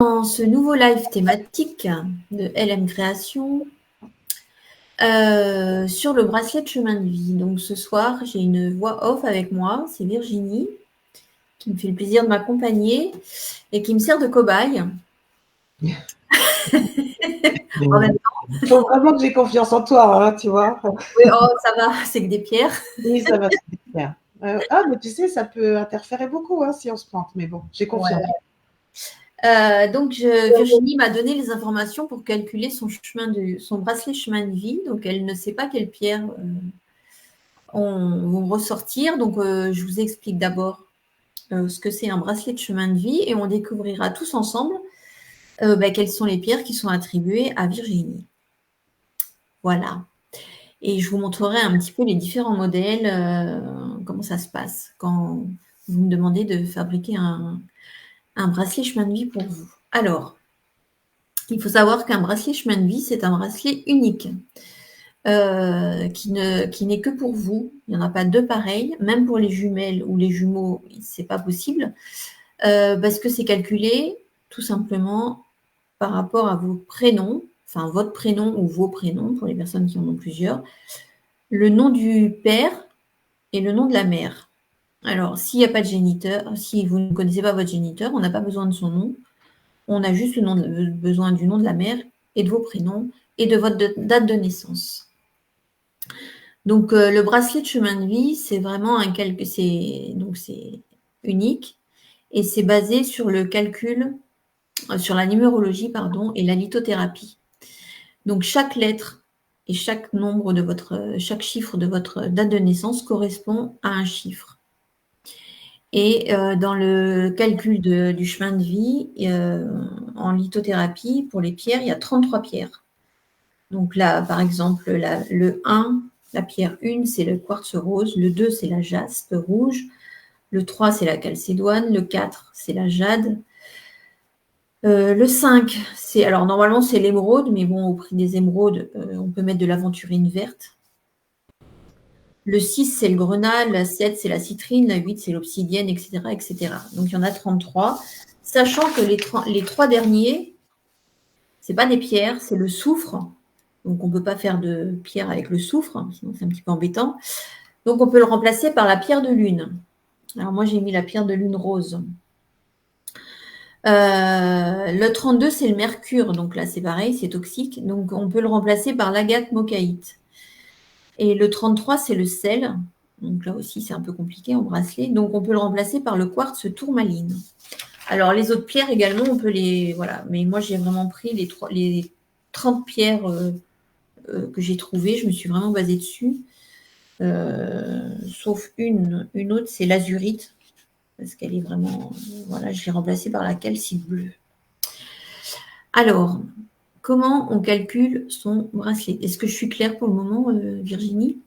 Dans ce nouveau live thématique de LM Création sur le bracelet de chemin de vie. Donc ce soir, j'ai une voix off avec moi, c'est Virginie, qui me fait le plaisir de m'accompagner et qui me sert de cobaye. En même temps. Il faut vraiment que j'ai confiance en toi, hein, tu vois. Oui, oh, ça va, c'est que des pierres. Oui, ça va très bien. Mais tu sais, ça peut interférer beaucoup hein, si on se plante, mais bon, j'ai confiance. Donc Virginie m'a donné les informations pour calculer son bracelet chemin de vie. Donc elle ne sait pas quelles pierres vont ressortir. Donc je vous explique d'abord ce que c'est un bracelet de chemin de vie et on découvrira tous ensemble quelles sont les pierres qui sont attribuées à Virginie. Voilà. Et je vous montrerai un petit peu les différents modèles, comment ça se passe quand vous me demandez de fabriquer un bracelet chemin de vie pour vous. Alors, il faut savoir qu'un bracelet chemin de vie, c'est un bracelet unique. Qui n'est que pour vous. Il n'y en a pas deux pareils, même pour les jumelles ou les jumeaux, c'est pas possible, parce que c'est calculé tout simplement par rapport à vos prénoms, enfin votre prénom ou vos prénoms pour les personnes qui en ont plusieurs, le nom du père et le nom de la mère. Alors, s'il n'y a pas de géniteur, si vous ne connaissez pas votre géniteur, on n'a pas besoin de son nom, on a juste besoin du nom de la mère et de vos prénoms et de votre date de naissance. Donc, le bracelet de chemin de vie, c'est vraiment c'est unique et c'est basé sur le calcul, sur la numérologie, pardon, et la lithothérapie. Donc, chaque lettre et chaque chiffre de votre date de naissance correspond à un chiffre. Et dans le calcul du chemin de vie, en lithothérapie, pour les pierres, il y a 33 pierres. Donc là, par exemple, le 1, la pierre 1, c'est le quartz rose. Le 2, c'est la jaspe rouge. Le 3, c'est la calcédoine. Le 4, c'est la jade. Le 5, alors normalement, c'est l'émeraude, mais bon, au prix des émeraudes, on peut mettre de l'aventurine verte. Le 6, c'est le grenat. La 7, c'est la citrine. La 8, c'est l'obsidienne, etc., etc. Donc, il y en a 33. Sachant que les trois derniers, ce n'est pas des pierres, c'est le soufre. Donc, on ne peut pas faire de pierre avec le soufre, sinon c'est un petit peu embêtant. Donc, on peut le remplacer par la pierre de lune. Alors, moi, j'ai mis la pierre de lune rose. Le 32, c'est le mercure. Donc là, c'est pareil, c'est toxique. Donc, on peut le remplacer par l'agate mocaïte. Et le 33, c'est le sel. Donc là aussi, c'est un peu compliqué en bracelet. Donc, on peut le remplacer par le quartz tourmaline. Alors, les autres pierres également, on peut les... Voilà. Mais moi, j'ai vraiment pris les 30 pierres que j'ai trouvées. Je me suis vraiment basée dessus. Sauf une autre, c'est l'azurite. Parce qu'elle est vraiment... Voilà, je l'ai remplacée par la calcite bleue. Alors, comment on calcule son bracelet? Est-ce que je suis claire pour le moment, Virginie?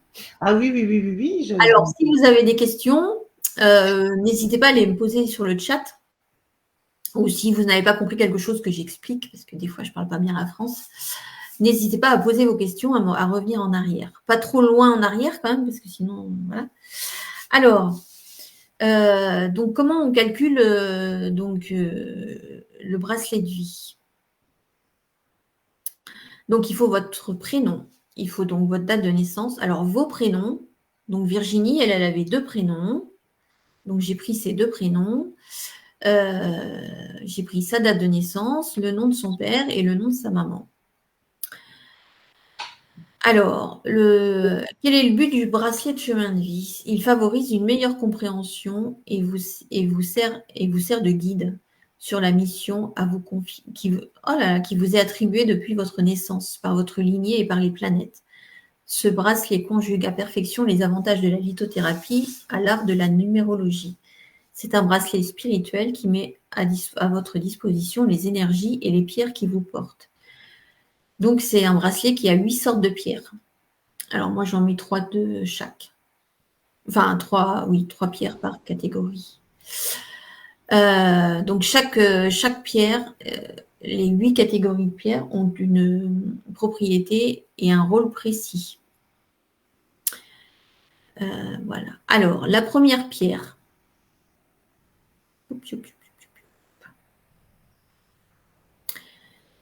Ah oui. Alors, si vous avez des questions, n'hésitez pas à les me poser sur le chat. Ou si vous n'avez pas compris quelque chose que j'explique, parce que des fois, je ne parle pas bien la France, n'hésitez pas à poser vos questions, à revenir en arrière. Pas trop loin en arrière quand même, parce que sinon, voilà. Alors, donc, comment on calcule le bracelet de vie? Donc, il faut votre prénom. Il faut donc votre date de naissance. Alors, vos prénoms. Donc, Virginie, elle avait 2 prénoms. Donc, j'ai pris ces 2 prénoms. J'ai pris sa date de naissance, le nom de son père et le nom de sa maman. Alors, quel est le but du bracelet de chemin de vie? Il favorise une meilleure compréhension et vous sert de guide sur la mission qui vous est attribuée depuis votre naissance par votre lignée et par les planètes. Ce bracelet conjugue à perfection les avantages de la lithothérapie à l'art de la numérologie. C'est un bracelet spirituel qui met à votre disposition les énergies et les pierres qui vous portent. Donc, c'est un bracelet qui a 8 sortes de pierres. Alors, moi, j'en mets 3 de chaque. Enfin, 3 pierres par catégorie. Donc, chaque pierre, les 8 catégories de pierres ont une propriété et un rôle précis. Voilà. Alors, la première pierre.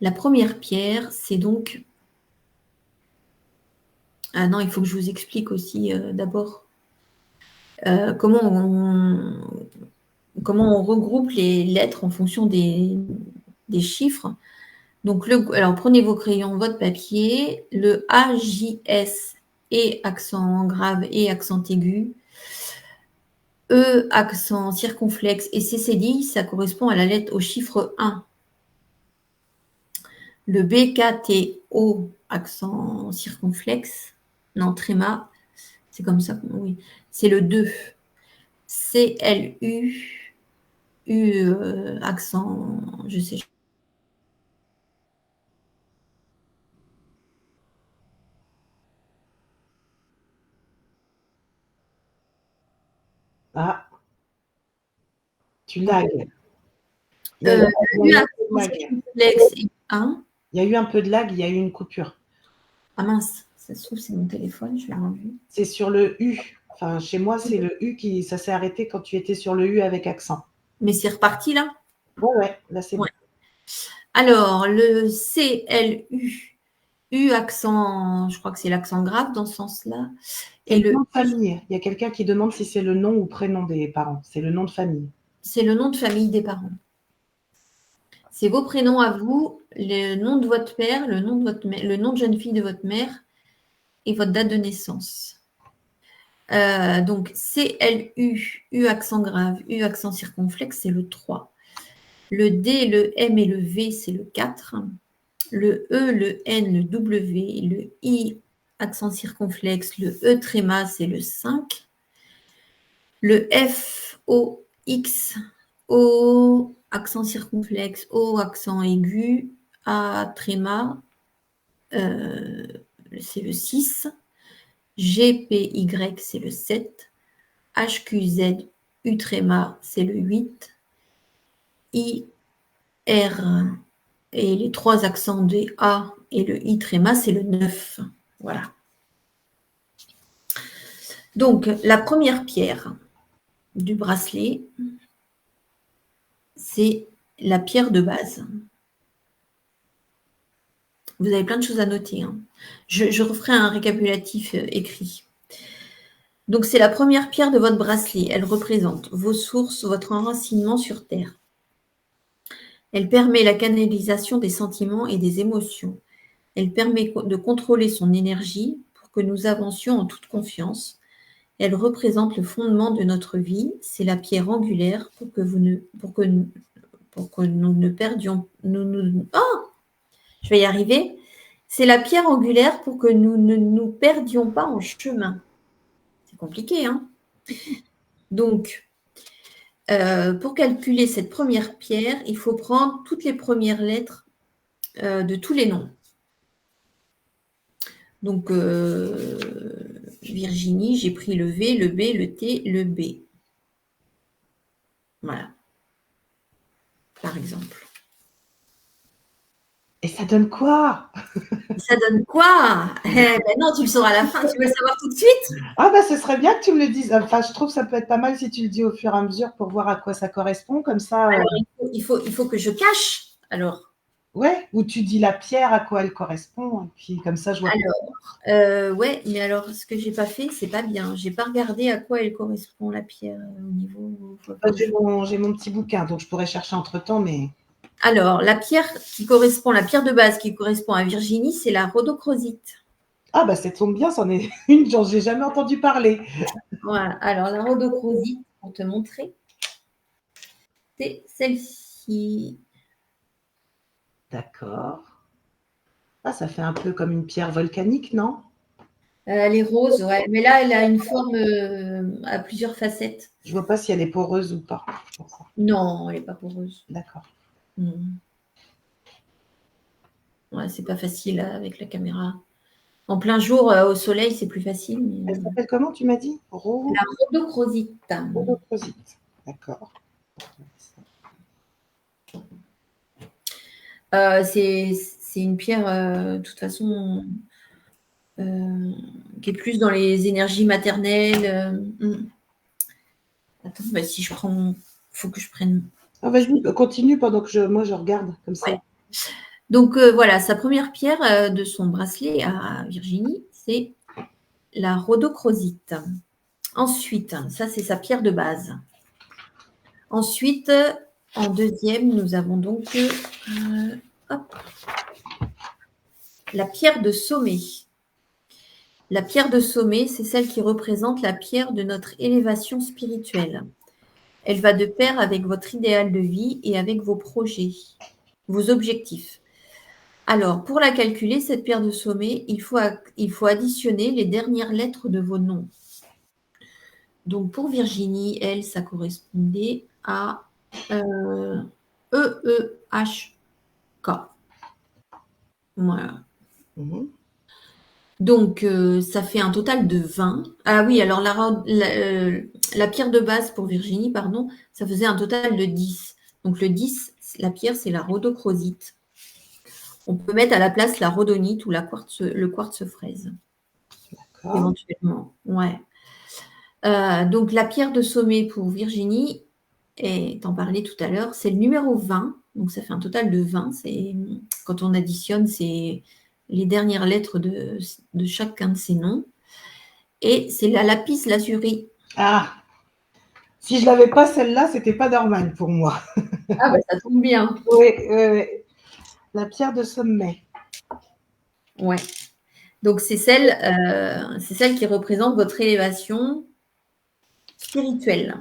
La première pierre, c'est donc... Ah non, il faut que je vous explique aussi d'abord comment on regroupe les lettres en fonction des chiffres. Donc, alors prenez vos crayons, votre papier, le A, J, S et accent grave et accent aigu, E, accent circonflexe et CCD, ça correspond à la lettre au chiffre 1. Le B, K, T, O, accent circonflexe, non, tréma, c'est comme ça, oui, c'est le 2. C, L, U, accent, je sais. Ah, tu lagues. U, Il y a eu un peu de accent lag. circonflexe et 1. Il y a eu un peu de lag, il y a eu une coupure. Ah mince, ça se trouve, c'est mon téléphone, je l'ai rendu. C'est sur le U. Enfin, chez moi, c'est le U qui, ça s'est arrêté quand tu étais sur le U avec accent. Mais c'est reparti là. Ouais, ouais, là c'est bon. Ouais. Alors, le C, L, U accent, je crois que c'est l'accent grave dans ce sens-là. C'est Et le le nom de famille. Il y a quelqu'un qui demande si c'est le nom ou prénom des parents. C'est le nom de famille. c'est le nom de famille des parents. C'est vos prénoms à vous, le nom de votre père, le nom de votre mère, le nom de jeune fille de votre mère et votre date de naissance. Donc, C, L, U accent grave, U accent circonflexe, c'est le 3. Le D, le M et le V, c'est le 4. Le E, le N, le W, le I, accent circonflexe, le E tréma, c'est le 5. Le F, O, X, O, accent circonflexe, O, accent aigu, A tréma, c'est le 6. G, P, Y, c'est le 7. H, Q, Z, U tréma, c'est le 8. I, R et les 3 accents des A et le I tréma, c'est le 9. Voilà. Donc, la première pierre du bracelet, c'est la pierre de base. Vous avez plein de choses à noter. Hein. Je referai un récapitulatif écrit. Donc, c'est la première pierre de votre bracelet. Elle représente vos sources, votre enracinement sur Terre. Elle permet la canalisation des sentiments et des émotions. Elle permet de contrôler son énergie pour que nous avancions en toute confiance. Elle représente le fondement de notre vie. C'est la pierre angulaire pour que nous ne perdions. Je vais y arriver. C'est la pierre angulaire pour que nous ne nous perdions pas en chemin. C'est compliqué, hein? Donc, pour calculer cette première pierre, il faut prendre toutes les premières lettres de tous les noms. Donc, Virginie, j'ai pris le V, le B, le T, le B. Voilà. Par exemple. Et ça donne quoi? Ça donne quoi? Ben non, tu le sauras à la fin. Tu veux le savoir tout de suite? Ah bah ce serait bien que tu me le dises. Enfin, je trouve que ça peut être pas mal si tu le dis au fur et à mesure pour voir à quoi ça correspond. Comme ça, Alors, il faut que je cache. Alors, ouais, ou tu dis la pierre à quoi elle correspond. Et puis comme ça, je vois. ouais, mais alors ce que j'ai pas fait, c'est pas bien. J'ai pas regardé à quoi elle correspond la pierre au niveau. J'ai mon petit bouquin, donc je pourrais chercher entre-temps, mais. Alors, la pierre la pierre de base qui correspond à Virginie, c'est la rhodochrosite. Ah bah ça tombe bien, c'en est une dont j'ai jamais entendu parler. Voilà. Alors, la rhodochrosite, pour te montrer, c'est celle-ci. D'accord. Ah, ça fait un peu comme une pierre volcanique, non? Elle est rose, ouais. Mais là, elle a une forme à plusieurs facettes. Je vois pas si elle est poreuse ou pas. Pour ça. Non, elle n'est pas poreuse. D'accord. Ouais, c'est pas facile avec la caméra. En plein jour, au soleil, c'est plus facile. Mais... Elle s'appelle comment, tu m'as dit? La rhodochrosite. Rhodochrosite. D'accord. C'est une pierre, de toute façon, qui est plus dans les énergies maternelles. Attends, bah, si je prends. Il faut que je prenne. Ah, vas-y, continue pendant que moi je regarde comme ça. Ouais. Donc voilà, sa première pierre de son bracelet à Virginie, c'est la rhodochrosite. Ensuite, ça c'est sa pierre de base. Ensuite, en deuxième, nous avons donc la pierre de sommet. La pierre de sommet, c'est celle qui représente la pierre de notre élévation spirituelle. Elle va de pair avec votre idéal de vie et avec vos projets, vos objectifs. Alors, pour la calculer, cette pierre de sommet, il faut additionner les dernières lettres de vos noms. Donc, pour Virginie, elle, ça correspondait à EEHK. Voilà. Donc, ça fait un total de 20. Ah oui, alors la pierre de base pour Virginie, pardon, ça faisait un total de 10. Donc, le 10, la pierre, c'est la rhodochrosite. On peut mettre à la place la rhodonite ou le quartz fraise. Éventuellement. Ouais. Donc, la pierre de sommet pour Virginie, et t'en parlais tout à l'heure, c'est le numéro 20. Donc, ça fait un total de 20. Quand on additionne, c'est les dernières lettres de chacun de ces noms. Et c'est la lapis lazuli. Ah, si je l'avais pas celle-là, c'était pas normal pour moi. Ah, bah ça tombe bien. Oui, la pierre de sommet. Ouais. Donc, c'est celle qui représente votre élévation spirituelle.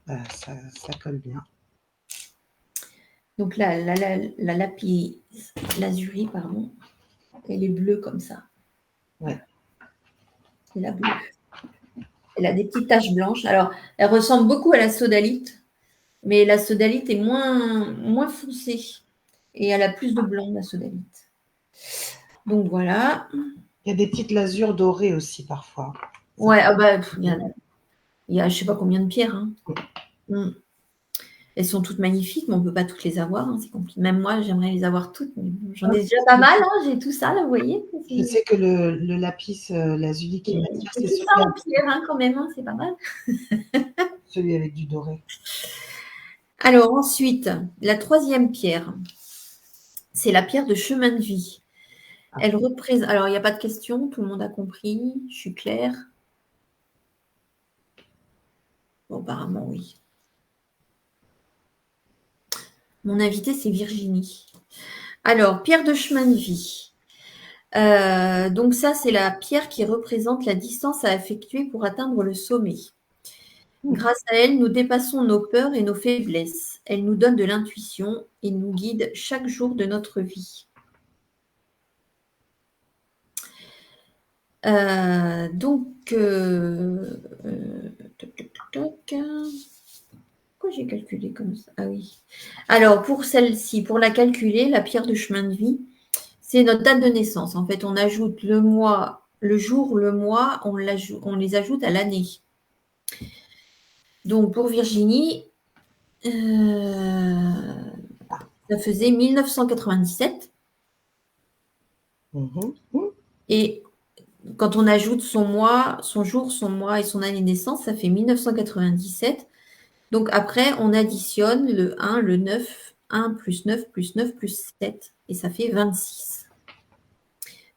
Ça colle bien. Donc, la lapis lazuli, pardon, elle est bleue comme ça. Ouais. C'est la bleue. Elle a des petites taches blanches. Alors, elle ressemble beaucoup à la sodalite, mais la sodalite est moins foncée. Et elle a plus de blanc, la sodalite. Donc, voilà. Il y a des petites lasures dorées aussi, parfois. Ouais, ah bah, il y a je ne sais pas combien de pierres. Hein. Elles sont toutes magnifiques, mais on ne peut pas toutes les avoir. Hein, c'est compliqué. Même moi, j'aimerais les avoir toutes. Mais j'en ai déjà pas mal. Hein, j'ai tout ça, là, vous voyez. Je sais que le lapis lazuli qui m'attire, c'est tout ça en pierre, hein, quand même. Hein, c'est pas mal. Celui avec du doré. Alors, ensuite, la troisième pierre, c'est la pierre de chemin de vie. Elle représente. Alors, il n'y a pas de question, tout le monde a compris. Je suis claire. Bon, apparemment, oui. Mon invitée, c'est Virginie. Alors, pierre de chemin de vie. Donc ça, c'est la pierre qui représente la distance à effectuer pour atteindre le sommet. Grâce à elle, nous dépassons nos peurs et nos faiblesses. Elle nous donne de l'intuition et nous guide chaque jour de notre vie. Pourquoi j'ai calculé comme ça? Ah oui. Alors, pour celle-ci, pour la calculer, la pierre de chemin de vie, c'est notre date de naissance. En fait, on ajoute le mois, le jour, le mois, on les ajoute à l'année. Donc, pour Virginie, ça faisait 1997. Et quand on ajoute son mois, son jour, son mois et son année de naissance, ça fait 1997. Donc, après, on additionne le 1, le 9, 1 plus 9 plus 9 plus 7. Et ça fait 26.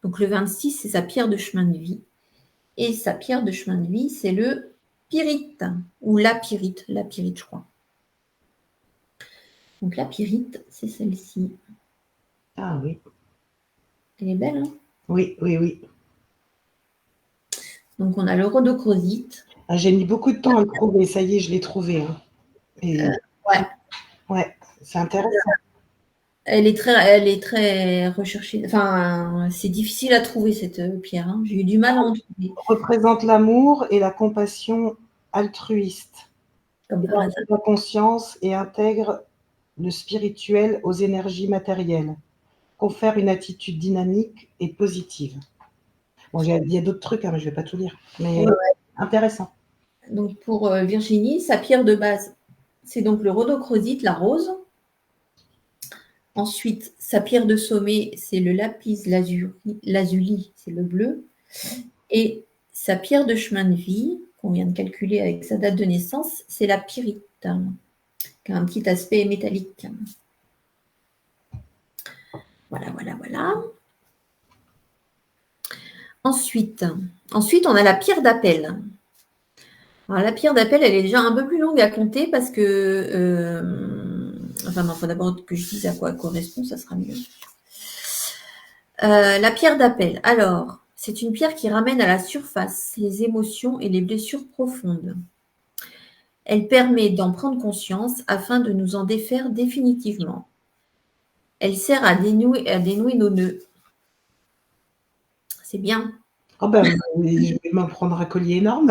Donc, le 26, c'est sa pierre de chemin de vie. Et sa pierre de chemin de vie, c'est le pyrite, ou la pyrite, je crois. Donc la pyrite, c'est celle-ci. Ah oui. Elle est belle, hein? Oui, oui, oui. Donc on a le rhodochrosite. Ah, j'ai mis beaucoup de temps à le trouver, ça y est, je l'ai trouvé. Hein. Et... ouais, c'est intéressant. Elle est très recherchée. Enfin, c'est difficile à trouver cette pierre. Hein. J'ai eu du mal à en trouver. Représente l'amour et la compassion altruiste. Comme par hasard. La conscience et intègre le spirituel aux énergies matérielles. Confère une attitude dynamique et positive. Bon, il y a d'autres trucs, hein, mais je ne vais pas tout lire. Mais intéressant. Donc pour Virginie, sa pierre de base, c'est donc le rhodochrosite, la rose. Ensuite, sa pierre de sommet, c'est le lapis lazuli, c'est le bleu. Et sa pierre de chemin de vie, qu'on vient de calculer avec sa date de naissance, c'est la pyrite, qui a un petit aspect métallique. Voilà, voilà, voilà. Ensuite, on a la pierre d'appel. Alors, la pierre d'appel, elle est déjà un peu plus longue à compter parce que... enfin, non, il faut d'abord que je dise à quoi elle correspond, ça sera mieux. La pierre d'appel. Alors, c'est une pierre qui ramène à la surface les émotions et les blessures profondes. Elle permet d'en prendre conscience afin de nous en défaire définitivement. Elle sert à dénouer nos nœuds. C'est bien. Oh ben, je vais m'en prendre un collier énorme.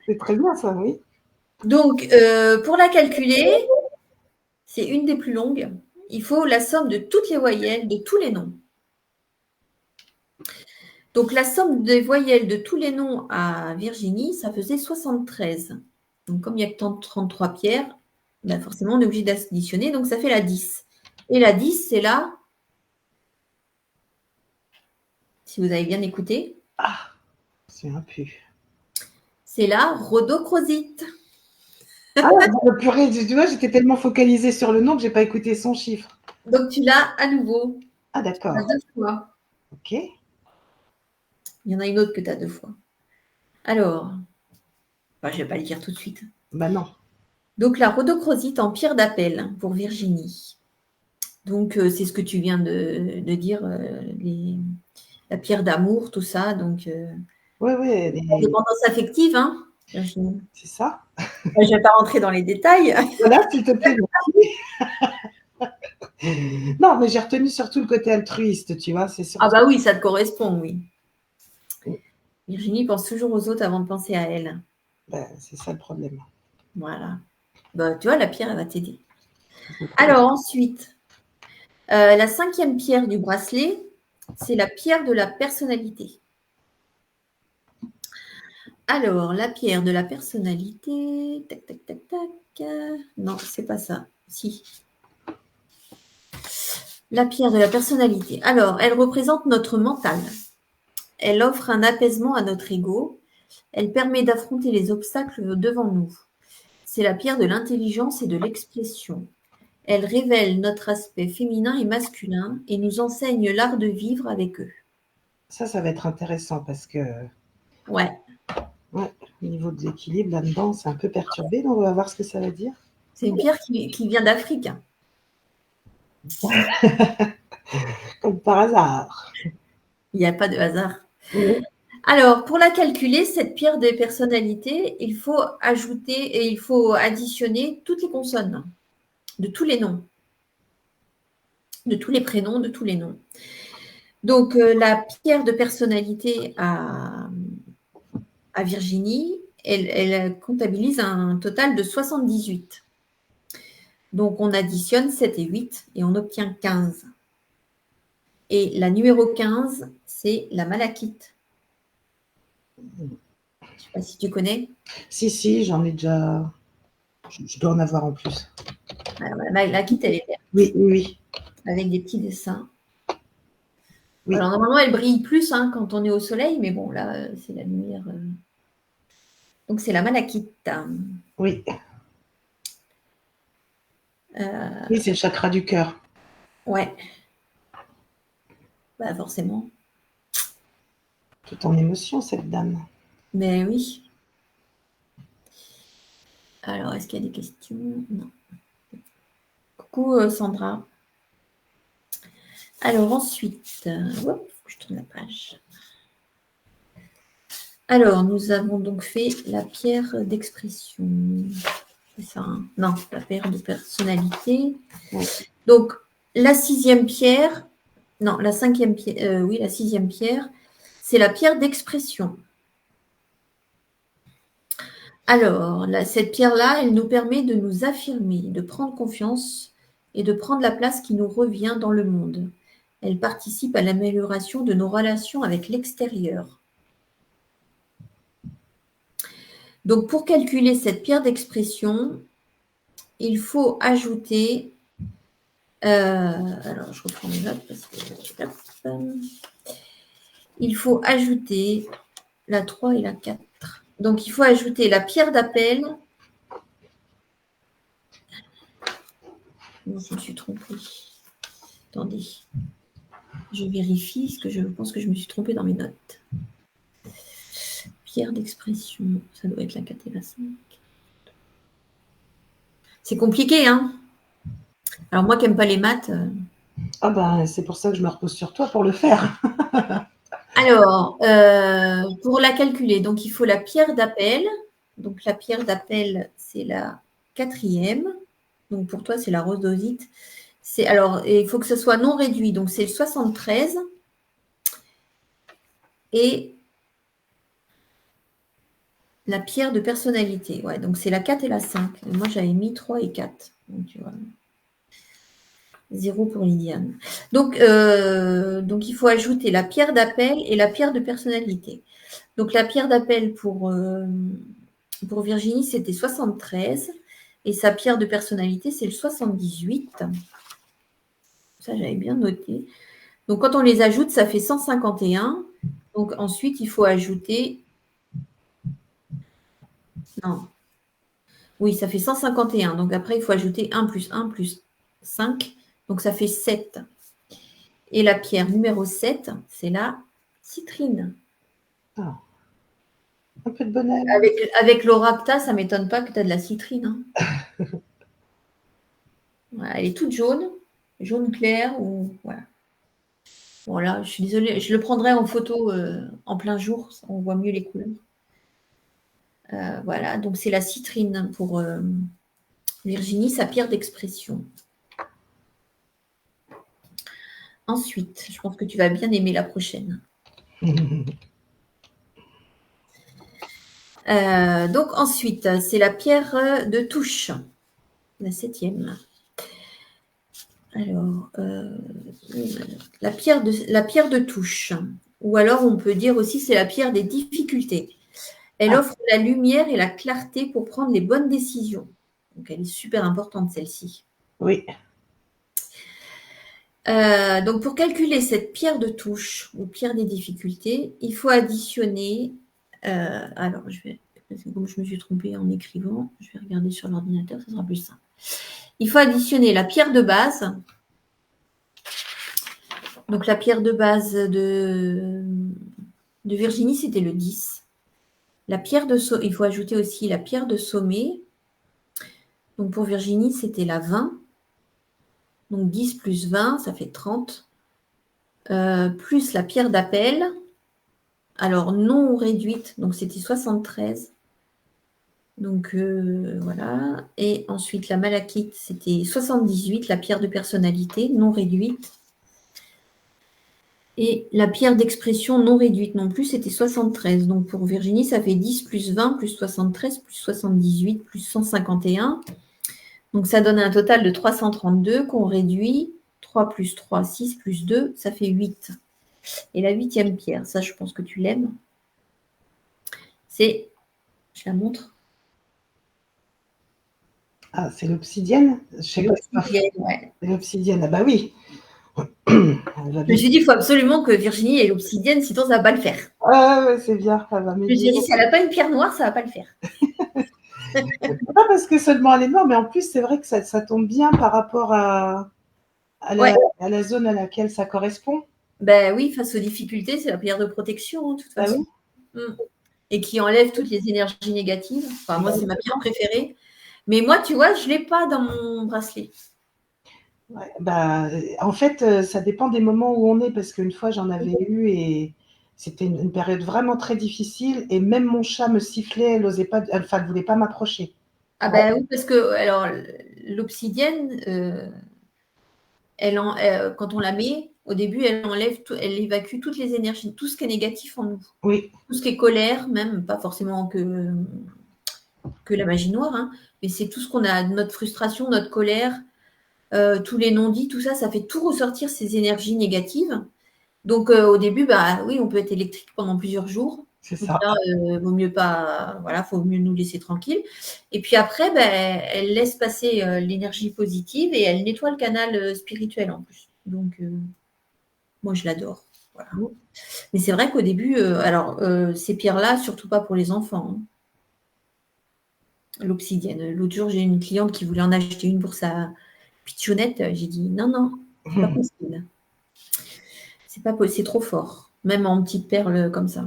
C'est très bien ça, oui. Donc, pour la calculer, c'est une des plus longues. Il faut la somme de toutes les voyelles de tous les noms. Donc, la somme des voyelles de tous les noms à Virginie, ça faisait 73. Donc, comme il y a que 33 pierres, ben forcément, on est obligé d'additionner. Donc, ça fait la 10. Et la 10, c'est là, si vous avez bien écouté, Ah, c'est un pu. c'est la rhodochrosite. Ah, purée, tu vois, j'étais tellement focalisée sur le nom que j'ai pas écouté son chiffre. Donc, tu l'as à nouveau. Ah, Tu l'as d'accord. 2 fois. Ok. Il y en a une autre que tu as 2 fois. Alors, je ne vais pas le dire tout de suite. Bah non. Donc, la rhodochrosite en pierre d'appel pour Virginie. Donc, c'est ce que tu viens de dire, la pierre d'amour, tout ça. Donc, Ouais, ouais, la dépendance affective, hein, Virginie. c'est ça. Je ne vais pas rentrer dans les détails. Voilà, s'il te plaît, merci. Non, mais j'ai retenu surtout le côté altruiste, tu vois, c'est Ah surtout. bah oui, ça te correspond, oui. Virginie pense toujours aux autres avant de penser à elle. Ben, c'est ça le problème. Voilà. Bah, tu vois, la pierre, elle va t'aider. Alors, ensuite, la 5e pierre du bracelet, c'est la pierre de la personnalité. Alors, la pierre de la personnalité. Tac, tac, tac, tac. Non, c'est pas ça. Si. La pierre de la personnalité. Alors, elle représente notre mental. Elle offre un apaisement à notre ego. Elle permet d'affronter les obstacles devant nous. C'est la pierre de l'intelligence et de l'expression. Elle révèle notre aspect féminin et masculin et nous enseigne l'art de vivre avec eux. Ça va être intéressant parce que, Ouais, ouais, au niveau de l'équilibre là-dedans, c'est un peu perturbé, donc on va voir ce que ça va dire. c'est une pierre qui vient d'Afrique. Comme par hasard. Il n'y a pas de hasard. Oui. Alors, pour la calculer, cette pierre des personnalités, il faut ajouter et il faut additionner toutes les consonnes de tous les noms, de tous les prénoms, de tous les noms. Donc, la pierre de personnalité à Virginie, elle comptabilise un total de 78. Donc, on additionne 7 et 8 et on obtient 15. Et la numéro 15, c'est la malachite. Je ne sais pas si tu connais. Si, j'en ai déjà. Je dois en avoir en plus. Alors, la malachite, elle est verte, Oui. avec des petits dessins. Oui. Alors, normalement, elle brille plus quand on est au soleil, mais bon, là, c'est la lumière. Donc, c'est la malachite. Oui. Euh, Oui, c'est le chakra du cœur. ouais. Bah, forcément. Tout en émotion, cette dame. Mais oui. Alors, est-ce qu'il y a des questions? Non. Coucou, Sandra. Alors, ensuite, je tourne la page. Alors, nous avons donc fait la pierre d'expression. C'est ça, hein? Non, la pierre de personnalité. Oui. Donc, la 6e pierre, non, la 5e pierre, oui, la 6e pierre, c'est la pierre d'expression. Alors, cette pierre-là, elle nous permet de nous affirmer, de prendre confiance et de prendre la place qui nous revient dans le monde. Elle participe à l'amélioration de nos relations avec l'extérieur. Donc, pour calculer cette pierre d'expression, il faut ajouter... alors, je reprends mes notes parce que... il faut ajouter la 3 et la 4. Donc, il faut ajouter la pierre d'appel. Non, je me suis trompée. Attendez. Je vérifie, parce que je pense que je me suis trompée dans mes notes. Pierre d'expression, ça doit être la 4 et la 5. C'est compliqué, hein? Alors moi qui n'aime pas les maths... Ah ben, c'est pour ça que je me repose sur toi pour le faire. Alors, pour la calculer, donc il faut la pierre d'appel. Donc la pierre d'appel, c'est la 4e. Donc pour toi, c'est la rhodosite. Alors, il faut que ce soit non réduit. Donc c'est le 73. Et la pierre de personnalité. Ouais, donc c'est la 4 et la 5. Et moi, j'avais mis 3 et 4. Donc tu vois. 0 pour Liliane. Donc, il faut ajouter la pierre d'appel et la pierre de personnalité. Donc la pierre d'appel pour Virginie, c'était 73. Et sa pierre de personnalité, c'est le 78. Ça, j'avais bien noté. Donc quand on les ajoute, ça fait 151. Donc ensuite, il faut ajouter... Non. Oui, ça fait 151. Donc après, il faut ajouter 1 plus 1 plus 5. Donc ça fait 7. Et la pierre numéro 7, c'est la citrine. Ah. Un peu de bonheur. Avec l'orapta, ça ne m'étonne pas que tu as de la citrine. Hein. Voilà, elle est toute jaune, jaune clair. Ou, voilà. Bon, là, je suis désolée, je le prendrai en photo en plein jour, on voit mieux les couleurs. Voilà, donc c'est la citrine pour Virginie, sa pierre d'expression. Ensuite, je pense que tu vas bien aimer la prochaine. Donc ensuite, c'est la pierre de touche, la 7e. Alors, la pierre de touche, ou alors on peut dire aussi c'est la pierre des difficultés. Elle offre la lumière et la clarté pour prendre les bonnes décisions. Donc elle est super importante celle-ci. Oui. Donc pour calculer cette pierre de touche ou pierre des difficultés, il faut additionner. Alors comme je me suis trompée en écrivant, je vais regarder sur l'ordinateur, ça sera plus simple. Il faut additionner la pierre de base. Donc la pierre de base de Virginie, c'était le 10. Il faut ajouter aussi la pierre de sommet. Donc pour Virginie, c'était la 20. Donc 10 plus 20, ça fait 30. Plus la pierre d'appel. Alors non réduite, donc c'était 73. Donc voilà. Et ensuite la malachite, c'était 78, la pierre de personnalité non réduite. Et la pierre d'expression non réduite non plus, c'était 73. Donc pour Virginie, ça fait 10 plus 20 plus 73 plus 78 plus 151. Donc ça donne un total de 332 qu'on réduit. 3 plus 3, 6 plus 2, ça fait 8. Et la 8e pierre, ça je pense que tu l'aimes. Je la montre. Ah, c'est l'obsidienne. Ouais. L'obsidienne, ah bah oui. Je me suis dit, il faut absolument que Virginie ait l'obsidienne, sinon ça ne va pas le faire. Ah ouais, c'est bien, elle va Je me m'aider. suis dit, si elle n'a pas une pierre noire, ça ne va pas le faire. Pas parce que seulement elle est noire, mais en plus, c'est vrai que ça tombe bien par rapport à la zone à laquelle ça correspond. Ben oui, face aux difficultés, c'est la pierre de protection, de toute façon. Ah oui. Et qui enlève toutes les énergies négatives. Enfin, moi, c'est ma pierre préférée. Mais moi, tu vois, je ne l'ai pas dans mon bracelet. Ouais, bah, en fait, ça dépend des moments où on est, parce qu'une fois, j'en avais eu et c'était une période vraiment très difficile. Et même mon chat me sifflait, elle n'osait pas, enfin, elle ne voulait pas m'approcher. Ah ben oui, parce que alors l'obsidienne, quand on la met, au début, elle évacue toutes les énergies, tout ce qui est négatif en nous. Oui. Tout ce qui est colère, même, pas forcément que la magie noire, hein, mais c'est tout ce qu'on a, notre frustration, notre colère, tous les non-dits, tout ça, ça fait tout ressortir ces énergies négatives. Donc au début, bah oui, on peut être électrique pendant plusieurs jours. C'est Donc ça. là, vaut mieux pas, voilà, faut mieux nous laisser tranquille. Et puis après, elle laisse passer l'énergie positive et elle nettoie le canal spirituel en plus. Donc moi, je l'adore. Voilà. Mais c'est vrai qu'au début, ces pierres-là, surtout pas pour les enfants. Hein. L'obsidienne. L'autre jour, j'ai une cliente qui voulait en acheter une pour sa pitchounette. J'ai dit non, non. C'est pas possible. C'est pas possible, c'est trop fort. Même en petites perles comme ça.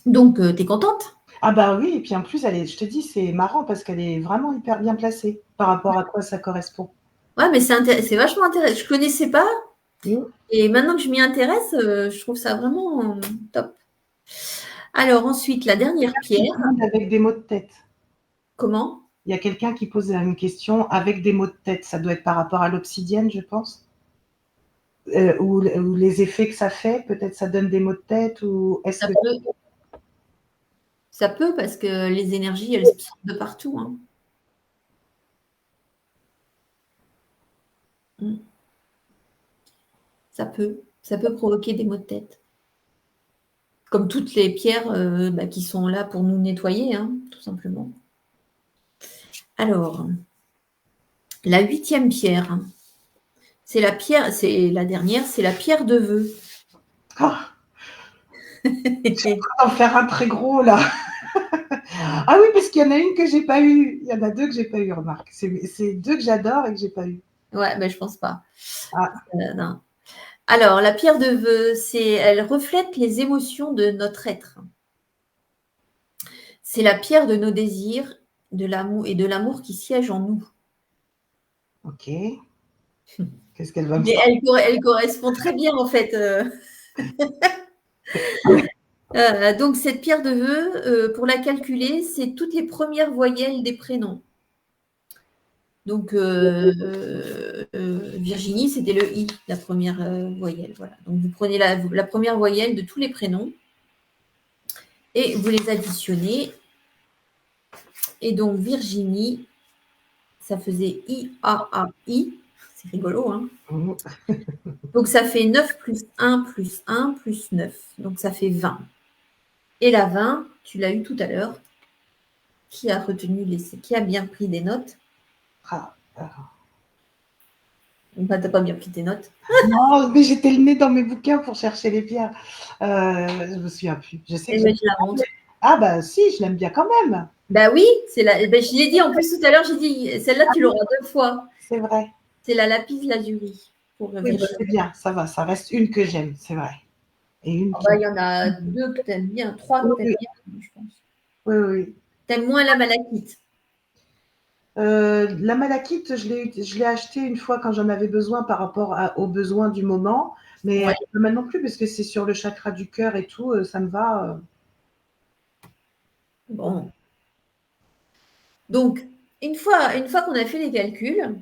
Donc, tu es contente? Ah bah oui, et puis en plus, je te dis, c'est marrant parce qu'elle est vraiment hyper bien placée par rapport à quoi ça correspond. Ouais, mais c'est vachement intéressant. Je connaissais pas. Mmh. Et maintenant que je m'y intéresse, je trouve ça vraiment top. Alors ensuite, la dernière Qui pierre. demande avec des mots de tête. Comment? Il y a quelqu'un qui pose une question avec des mots de tête. Ça doit être par rapport à l'obsidienne, je pense. Ou les effets que ça fait, peut-être ça donne des mots de tête, ou est-ce Ça que... peut, ça peut parce que les énergies, elles sortent de partout. Hein. Mm. Ça peut provoquer des maux de tête. Comme toutes les pierres qui sont là pour nous nettoyer, hein, tout simplement. Alors, la 8e pierre, c'est la pierre, c'est la dernière, c'est la pierre de vœux. Ah, je suis en train d'en faire un très gros, là. Ah oui, parce qu'il y en a une que j'ai pas eue. Il y en a deux que j'ai pas eu, remarque. C'est deux que j'adore et que j'ai pas eu. Ouais, ben je pense pas. Ah, Non. Alors, la pierre de vœux, elle reflète les émotions de notre être. C'est la pierre de nos désirs, de l'amour et de l'amour qui siège en nous. ok. Qu'est-ce qu'elle va me Mais sortir? elle correspond très bien en fait. Donc cette pierre de vœux, pour la calculer, c'est toutes les premières voyelles des prénoms. Donc Virginie, c'était le I, la première voyelle. Voilà. Donc vous prenez la première voyelle de tous les prénoms et vous les additionnez. Et donc Virginie, ça faisait I-A-A-I. C'est rigolo, hein? Mmh. Donc ça fait 9 plus 1 plus 1 plus 9. Donc ça fait 20. Et la 20, tu l'as eu tout à l'heure. Qui a bien pris des notes? Ah, ah. Bah, t'as pas bien pris tes notes. Non, mais j'étais le nez dans mes bouquins pour chercher les pierres. Je me souviens plus. Je sais Et que ben, je la montre. Ah bah si, je l'aime bien quand même. Bah oui, je l'ai dit en plus tout à l'heure, j'ai dit, celle-là, tu l'auras 2 fois. C'est vrai. C'est la lapis lazuli pour Oui, bah, Virginie. c'est bien, ça va. Ça reste une que j'aime, c'est vrai. Et une Oh, qui... bah, il y en a 2 que t'aimes bien, 3 Oui, que t'aimes oui, bien, je pense. oui, oui. T'aimes moins la malachite. La malachite, je l'ai achetée une fois quand j'en avais besoin par rapport aux besoins du moment, mais Ouais. pas maintenant plus parce que c'est sur le chakra du cœur et tout, ça me va. Bon. Donc, une fois qu'on a fait les calculs,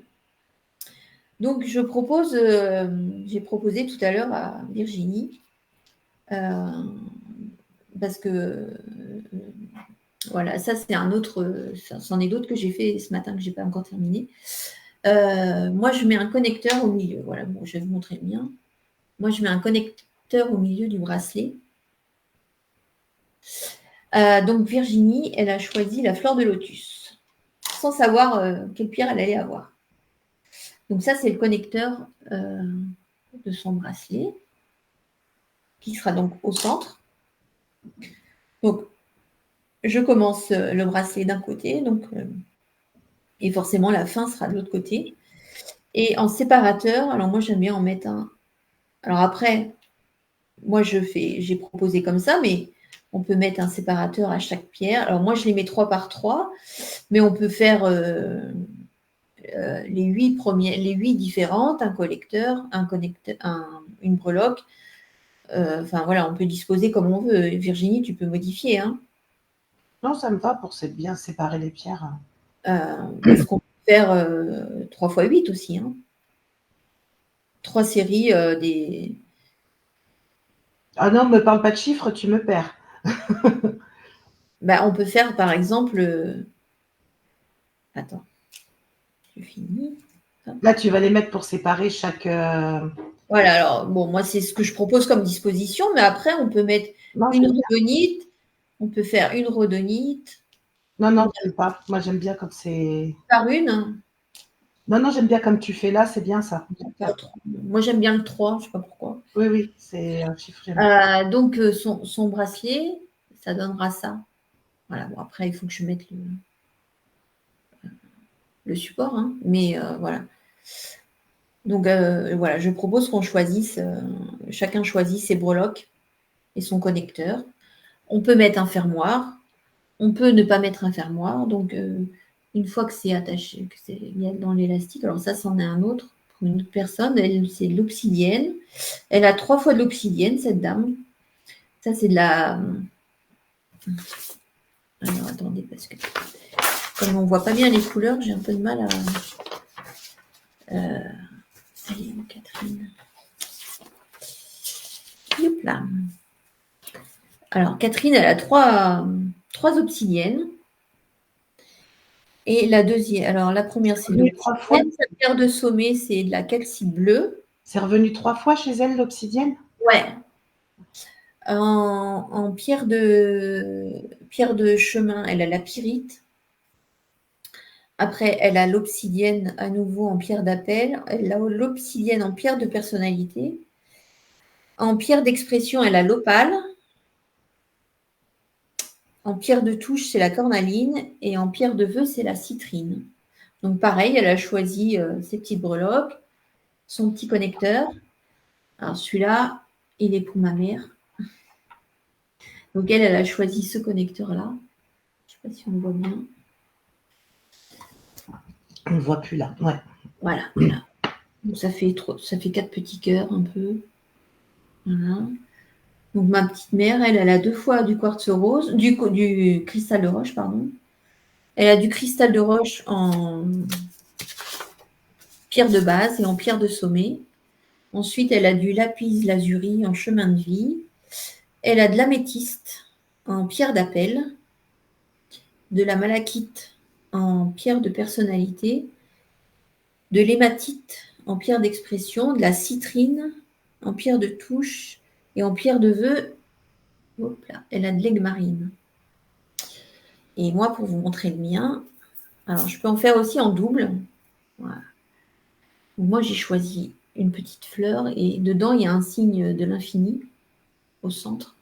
donc j'ai proposé tout à l'heure à Virginie, euh, parce que voilà, ça c'est c'en est d'autres que j'ai fait ce matin que j'ai pas encore terminé. Moi, je mets un connecteur au milieu. Voilà, bon, je vais vous montrer le mien. Moi, je mets un connecteur au milieu du bracelet. Donc Virginie, elle a choisi la fleur de lotus, sans savoir quelle pierre elle allait avoir. Donc ça, c'est le connecteur de son bracelet, qui sera donc au centre. Donc, je commence le bracelet d'un côté, et forcément la fin sera de l'autre côté. Et en séparateur, alors moi j'aime bien en mettre un. Alors après, moi j'ai proposé comme ça, mais on peut mettre un séparateur à chaque pierre. Alors moi je les mets 3 par 3, mais on peut faire les 8 premières, les 8 différentes, un collecteur, une breloque. Enfin voilà, on peut disposer comme on veut. Virginie, tu peux modifier, hein. Non, ça me va pour bien séparer les pierres. Parce qu'on peut faire 3 fois 8 aussi, hein. 3 séries des. Ah non, me parle pas de chiffres, tu me perds. On peut faire par exemple. Attends, je finis. Hop. Là, tu vas les mettre pour séparer chaque. Voilà, alors bon, moi c'est ce que je propose comme disposition, mais après on peut mettre Non, une j'aime bien. rhodonite, on peut faire une rhodonite Non, non, j'aime pas. Moi, j'aime bien comme c'est. par une. Non, non, j'aime bien comme tu fais là, c'est bien ça. Super. Moi j'aime bien le 3, je ne sais pas pourquoi. Oui, oui, c'est un chiffre que j'aime bien. Donc son bracelet, ça donnera ça. Voilà, bon après il faut que je mette le support, hein, mais voilà. Donc voilà, je propose qu'on choisisse, chacun choisit ses breloques et son connecteur. On peut mettre un fermoir, on peut ne pas mettre un fermoir. Donc une fois que c'est attaché, que c'est mis dans l'élastique, alors ça, c'en est un autre pour une autre personne. Elle, c'est de l'obsidienne. Elle a 3 fois de l'obsidienne, cette dame. Ça, c'est de la. Alors attendez, parce que comme on ne voit pas bien les couleurs, j'ai un peu de mal à. Allez, Catherine. Hop là. Alors, Catherine, elle a 3 obsidiennes. Et la deuxième, alors la première, c'est Revenu 3 fois. l'obsidienne. Sa pierre de sommet, c'est de la calcite bleue. C'est revenu 3 fois chez elle, l'obsidienne? Ouais. En pierre de chemin, elle a la pyrite. Après, elle a l'obsidienne à nouveau en pierre d'appel. Elle a l'obsidienne en pierre de personnalité. En pierre d'expression, elle a l'opale. En pierre de touche, c'est la cornaline. Et en pierre de vœu, c'est la citrine. Donc pareil, elle a choisi ses petites breloques, son petit connecteur. Alors celui-là, il est pour ma mère. Donc elle a choisi ce connecteur-là. Je ne sais pas si on le voit bien. On ne le voit plus là, ouais. Voilà. Donc ça fait 4 petits cœurs un peu. Voilà. Donc ma petite mère, elle a 2 fois du quartz rose, du cristal de roche, pardon. Elle a du cristal de roche en pierre de base et en pierre de sommet. Ensuite, elle a du lapis lazuli en chemin de vie. Elle a de l'améthyste en pierre d'appel, de la malachite en pierre de personnalité, de l'hématite en pierre d'expression, de la citrine en pierre de touche et en pierre de vœu. Hop là, elle a de l'aigle marine. Et moi, pour vous montrer le mien, alors je peux en faire aussi en double. Voilà. Moi, j'ai choisi une petite fleur et dedans, il y a un signe de l'infini au centre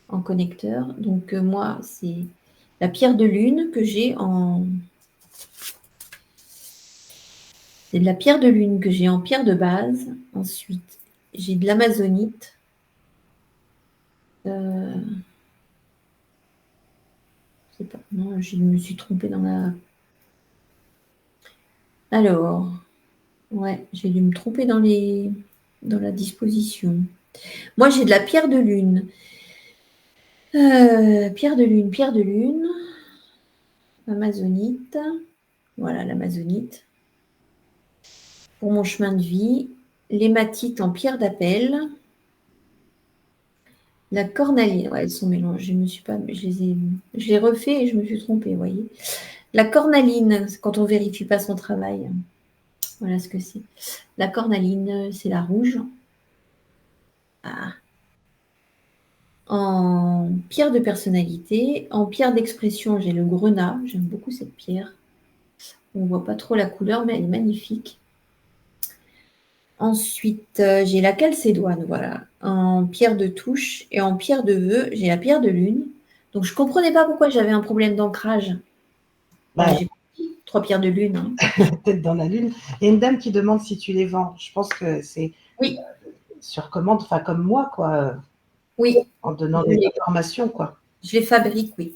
en connecteur. Donc moi, c'est la pierre de lune que j'ai en. C'est de la pierre de lune que j'ai en pierre de base. Ensuite, j'ai de l'amazonite. Je sais pas. Non, je me suis trompée dans la. Alors, ouais, j'ai dû me tromper dans la disposition. Moi, j'ai de la pierre de lune. Pierre de lune. Amazonite. Voilà, l'amazonite. Pour mon chemin de vie. L'hématite en pierre d'appel. La cornaline, ouais, elles sont mélangées. Je me suis pas, je les refais et je me suis trompée, vous voyez. La cornaline, quand on vérifie pas son travail, voilà ce que c'est. La cornaline, c'est la rouge. Ah. En pierre de personnalité, en pierre d'expression, j'ai le grenat. J'aime beaucoup cette pierre. On voit pas trop la couleur, mais elle est magnifique. Ensuite, j'ai la calcédoine, voilà, en pierre de touche et en pierre de vœu, j'ai la pierre de lune. Donc, je ne comprenais pas pourquoi j'avais un problème d'ancrage. Bah, J'ai 3 pierres de lune. Hein. peut-être dans la lune. Il y a une dame qui demande si tu les vends. Je pense que c'est Oui, sur commande, enfin comme moi, quoi, oui, en donnant des informations, quoi. je les fabrique, oui.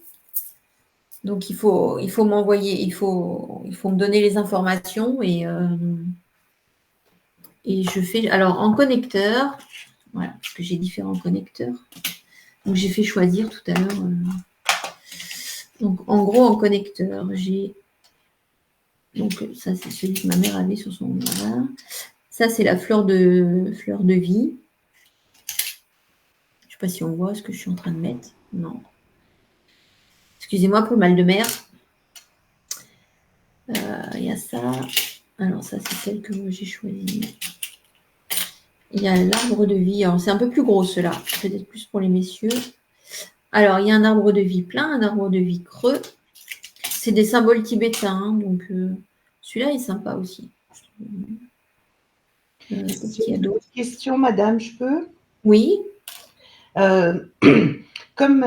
Donc, il faut m'envoyer, il faut me donner les informations et je fais. Alors, en connecteur, voilà, parce que j'ai différents connecteurs. Donc, j'ai fait choisir tout à l'heure. Donc, en gros, en connecteur, j'ai. Donc, ça, c'est celui que ma mère avait sur son. Voilà. Ça, c'est la fleur de vie. Je ne sais pas si on voit ce que je suis en train de mettre. Non. Excusez-moi pour le mal de mer. Il y a ça. Alors, ça, c'est celle que j'ai choisie. Il y a l'arbre de vie. Alors, c'est un peu plus gros, ceux-là. Peut-être plus pour les messieurs. Alors, il y a un arbre de vie plein, un arbre de vie creux. C'est des symboles tibétains. Hein, donc, celui-là est sympa aussi. J'ai une autre question, madame, je peux? Oui. Comme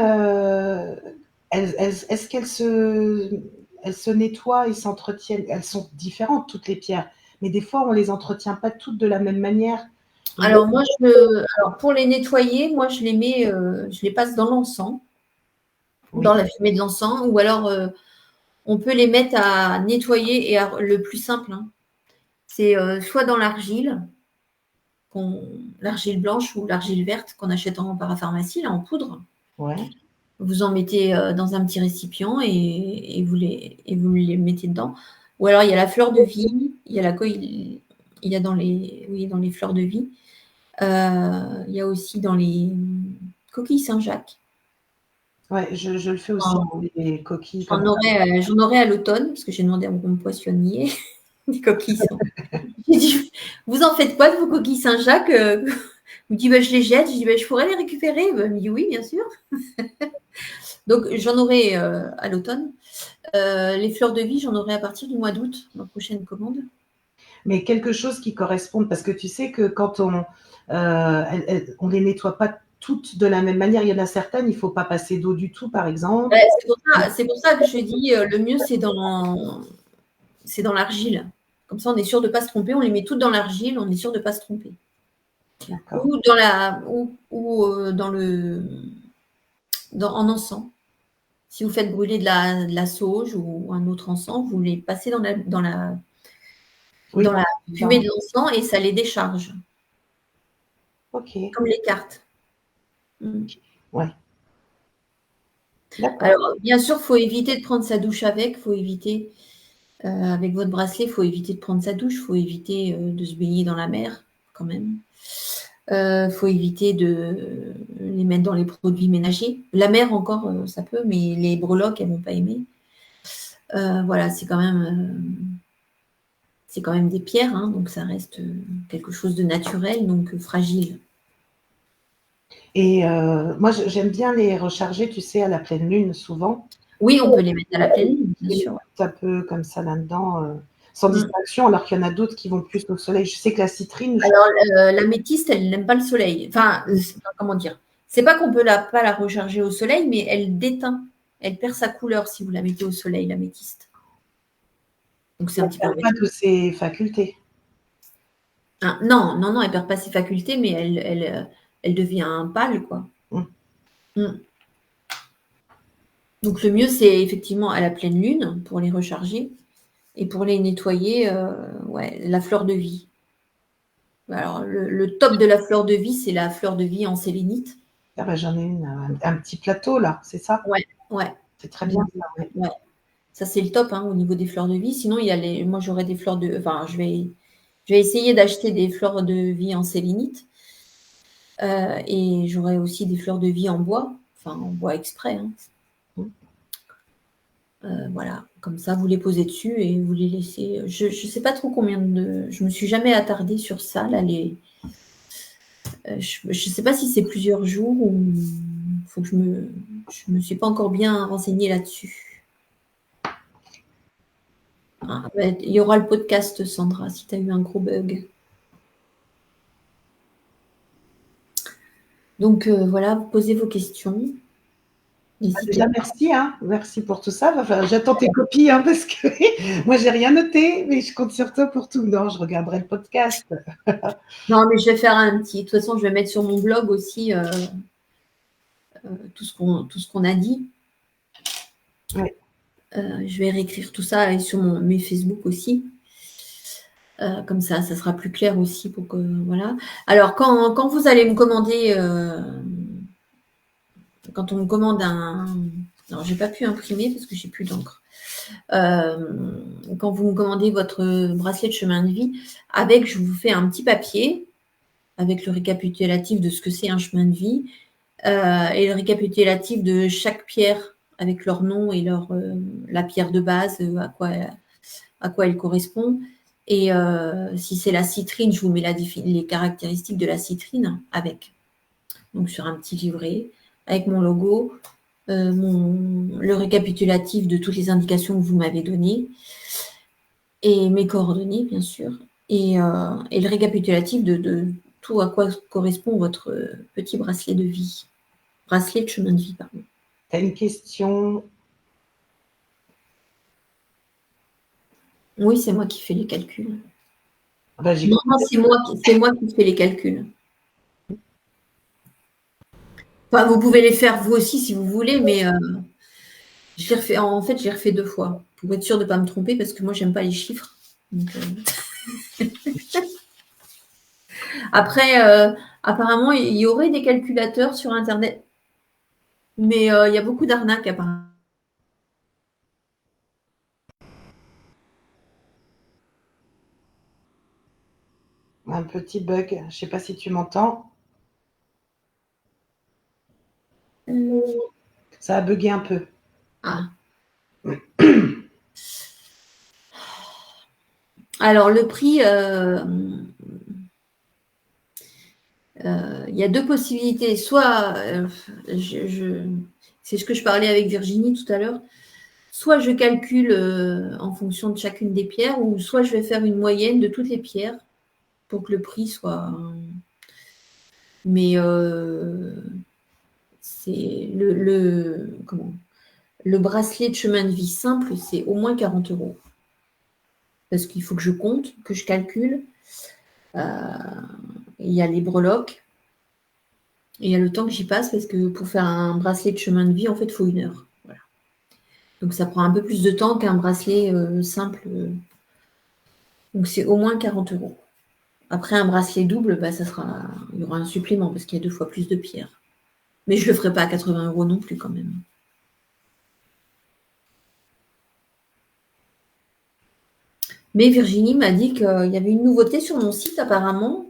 est-ce qu'elles se nettoient et s'entretiennent? Elles sont différentes, toutes les pierres, mais des fois, on les entretient pas toutes de la même manière. Alors, pour les nettoyer, moi, je les mets, je les passe dans l'encens, Oui, dans la fumée de l'encens, ou alors, on peut les mettre à nettoyer et le plus simple, hein, c'est soit dans l'argile, l'argile blanche ou l'argile verte qu'on achète en parapharmacie, là, en poudre. ouais. Vous en mettez dans un petit récipient et vous les mettez dedans. Ou alors, il y a la fleur de vie, il y a il y a dans les fleurs de vie. Il y a aussi dans les coquilles Saint-Jacques. Ouais, je le fais aussi, les coquilles comme ça. J'en aurai à l'automne, parce que j'ai demandé à mon poissonnier des coquilles Saint-Jacques. J'ai dit, vous en faites quoi de vos coquilles Saint-Jacques? Il me dit, bah, je les jette. Je dis, bah, je pourrais les récupérer. Bah, il me dit, oui, bien sûr. Donc, j'en aurai à l'automne. Les fleurs de vie, j'en aurai à partir du mois d'août, ma prochaine commande. Mais quelque chose qui corresponde, parce que tu sais que quand on les nettoie pas toutes de la même manière. Il y en a certaines, il faut pas passer d'eau du tout, par exemple. C'est pour ça que je dis, le mieux, c'est dans l'argile. Comme ça, on est sûr de ne pas se tromper. On les met toutes dans l'argile, on est sûr de ne pas se tromper. D'accord. Ou en encens. Si vous faites brûler de la sauge ou un autre encens, vous les passez Oui, dans la fumée de l'encens et ça les décharge. ok. Comme les cartes. Mm. Ouais. D'accord. Alors, bien sûr, il faut éviter de prendre sa douche avec. Faut éviter, avec votre bracelet, il faut éviter de prendre sa douche. Il faut éviter de se baigner dans la mer, quand même. Faut éviter de les mettre dans les produits ménagers. La mer encore, ça peut, mais les breloques, elles vont pas aimer. Voilà, c'est quand même des pierres, hein, donc ça reste quelque chose de naturel, donc fragile. Et moi, j'aime bien les recharger, tu sais, à la pleine lune, souvent. Oui, on peut les mettre à la pleine lune, bien sûr. Un peu comme ça là-dedans, sans Mm. distraction, alors qu'il y en a d'autres qui vont plus au soleil. Je sais que la citrine, Alors, l'améthyste, elle n'aime pas le soleil. Enfin, comment dire? C'est pas qu'on peut pas la recharger au soleil, mais elle déteint. Elle perd sa couleur si vous la mettez au soleil, l'améthyste. Donc, c'est elle un petit peu perd pas embêtant. de ses facultés. Ah, non, non, non, elle perd pas ses facultés, mais elle devient pâle, quoi. Mm. Mm. Donc, le mieux, c'est effectivement à la pleine lune pour les recharger et pour les nettoyer, ouais, la fleur de vie. Alors, le top de la fleur de vie, c'est la fleur de vie en sélénite. Ah bah, j'en ai une, un petit plateau là, c'est ça? Ouais, ouais. C'est très bien ça, ouais. Ouais. Ça, c'est le top hein, au niveau des fleurs de vie. Sinon, moi, j'aurais des fleurs de. Enfin, je vais essayer d'acheter des fleurs de vie en sélénite. Et j'aurai aussi des fleurs de vie en bois. Enfin, en bois exprès. Hein. Mm. Voilà. Comme ça, vous les posez dessus et vous les laissez. Je ne sais pas trop combien de. Je me suis jamais attardée sur ça. Là, je ne sais pas si c'est plusieurs jours ou. Faut que je me suis pas encore bien renseignée là-dessus. Ah, il y aura le podcast, Sandra, si tu as eu un gros bug. Donc voilà, posez vos questions. N'hésitez Déjà, merci, hein. Merci pour tout ça. Enfin, j'attends tes copies, hein, parce que moi, j'ai rien noté, mais je compte sur toi pour tout. Non, je regarderai le podcast. Non, mais je vais faire un petit. De toute façon, je vais mettre sur mon blog aussi tout ce qu'on a dit. Ouais. Je vais réécrire tout ça et sur mes Facebook aussi. Comme ça sera plus clair aussi pour que voilà. Alors quand vous allez me commander, quand on me commande un, non, j'ai pas pu imprimer parce que j'ai plus d'encre. Quand vous me commandez votre bracelet de chemin de vie, je vous fais un petit papier avec le récapitulatif de ce que c'est un chemin de vie et le récapitulatif de chaque pierre avec leur nom et la pierre de base, à quoi elle correspond. Et si c'est la citrine, je vous mets les caractéristiques de la citrine avec. Donc sur un petit livret avec mon logo, le récapitulatif de toutes les indications que vous m'avez données et mes coordonnées, bien sûr, et le récapitulatif de tout à quoi correspond votre petit bracelet de vie. Bracelet de chemin de vie, pardon. Tu as une question? Oui, c'est moi qui fais les calculs. Bah, j'y Non, crois. c'est moi qui fais les calculs. Enfin, vous pouvez les faire vous aussi si vous voulez, mais je les refais, en fait, je les refais 2 fois pour être sûre de ne pas me tromper parce que moi, j'aime pas les chiffres. Donc, après, apparemment, il y aurait des calculateurs sur Internet, mais il y a beaucoup d'arnaques apparemment. Un petit bug. Je sais pas si tu m'entends. Ça a bugué un peu. Ah. Alors, le prix, il y a 2 possibilités. Soit, c'est ce que je parlais avec Virginie tout à l'heure, soit je calcule en fonction de chacune des pierres, ou soit je vais faire une moyenne de toutes les pierres pour que le prix soit. Mais c'est le bracelet de chemin de vie simple, c'est au moins 40 euros. Parce qu'il faut que je compte, que je calcule. Il y a les breloques. Et il y a le temps que j'y passe parce que pour faire un bracelet de chemin de vie, en fait, il faut 1 heure. Voilà. Donc ça prend un peu plus de temps qu'un bracelet simple. Donc c'est au moins 40 euros. Après un bracelet double, bah, il y aura un supplément parce qu'il y a 2 fois plus de pierres. Mais je ne le ferai pas à 80 euros non plus quand même. Mais Virginie m'a dit qu'il y avait une nouveauté sur mon site apparemment.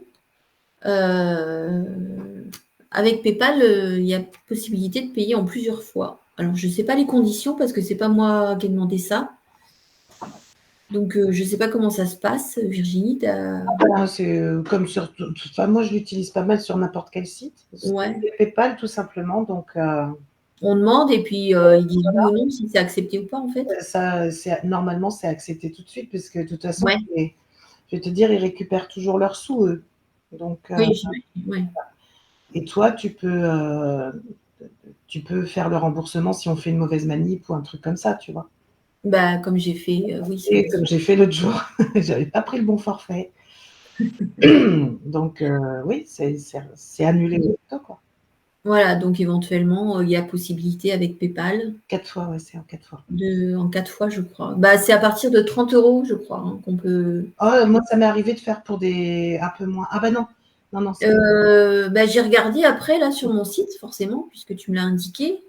Euh, avec PayPal, il y a possibilité de payer en plusieurs fois. Alors je ne sais pas les conditions parce que c'est pas moi qui ai demandé ça. Donc je ne sais pas comment ça se passe, Virginie. C'est comme sur. Enfin, moi, je l'utilise pas mal sur n'importe quel site. Ouais. C'est PayPal, tout simplement. Donc, On demande et puis ils disent oui ou non si c'est accepté ou pas en fait. ça, normalement, c'est accepté tout de suite, puisque de toute façon, Ouais. je vais te dire, ils récupèrent toujours leurs sous, eux. Donc, Oui, j'imagine. Ouais. et toi, tu peux faire le remboursement si on fait une mauvaise manip ou un truc comme ça, tu vois. Bah, comme j'ai fait, oui, sur Et mon comme site. j'ai fait l'autre jour, j'avais pas pris le bon forfait. Donc, oui, c'est annulé aussitôt, quoi. Voilà, donc éventuellement, il y a possibilité avec PayPal 4 fois, ouais, c'est en 4 fois. en 4 fois, je crois. Bah, c'est à partir de 30 euros, je crois, hein, qu'on peut. Oh, moi, ça m'est arrivé de faire pour des un peu moins. Ah bah non, non, non, c'est Bah, j'ai regardé après là sur mon site, forcément, puisque tu me l'as indiqué.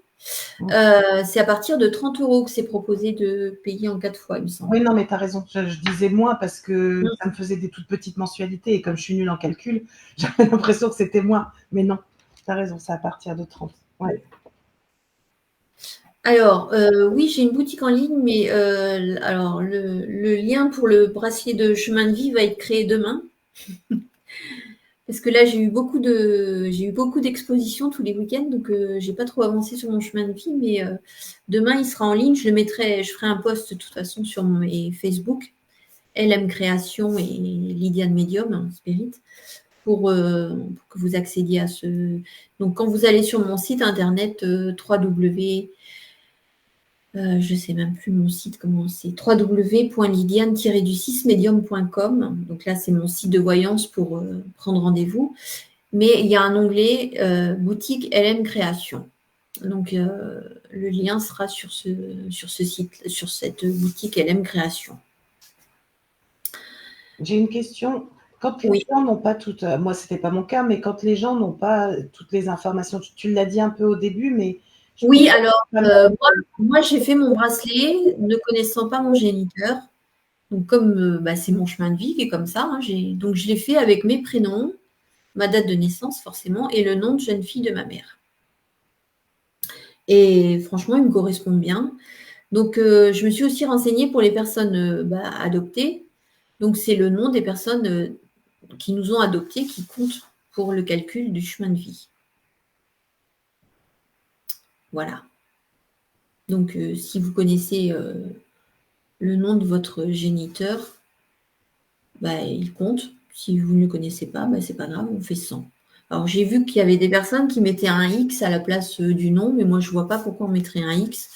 C'est à partir de 30 euros que c'est proposé de payer en 4 fois, il me semble. oui, non, mais tu as raison. Je disais moins parce que Mm. ça me faisait des toutes petites mensualités et comme je suis nulle en calcul, j'avais l'impression que c'était moins. Mais non, tu as raison, c'est à partir de 30. Ouais. Alors, oui, j'ai une boutique en ligne, mais alors le lien pour le bracelet de chemin de vie va être créé demain. Parce que là, j'ai eu beaucoup d'expositions tous les week-ends, donc j'ai pas trop avancé sur mon chemin de vie, mais demain il sera en ligne. Je ferai un post de toute façon sur mes Facebook, LM Création et Lydiane Medium, hein, Spirit, pour que vous accédiez à ce. Donc quand vous allez sur mon site internet www, je sais même plus mon site comment c'est, www.lydiane-du6medium.com. Donc là, c'est mon site de voyance pour prendre rendez-vous. Mais il y a un onglet boutique LM Création. Donc le lien sera sur ce site, sur cette boutique LM Création. J'ai une question. Quand les Oui, gens n'ont pas toutes, moi c'était pas mon cas, mais quand les gens n'ont pas toutes les informations, tu l'as dit un peu au début, mais je pense oui. Alors pas mal. moi j'ai fait mon bracelet ne connaissant pas mon géniteur. Donc comme bah, c'est mon chemin de vie qui est comme ça, hein, donc je l'ai fait avec mes prénoms, ma date de naissance forcément et le nom de jeune fille de ma mère. Et franchement, il me correspond bien. Donc, je me suis aussi renseignée pour les personnes bah, adoptées. Donc, c'est le nom des personnes qui nous ont adoptés qui compte pour le calcul du chemin de vie. Voilà. Donc, si vous connaissez le nom de votre géniteur, bah, il compte. Si vous ne le connaissez pas, bah, c'est pas grave, on fait 100. Alors, j'ai vu qu'il y avait des personnes qui mettaient un X à la place du nom, mais moi, je ne vois pas pourquoi on mettrait un X.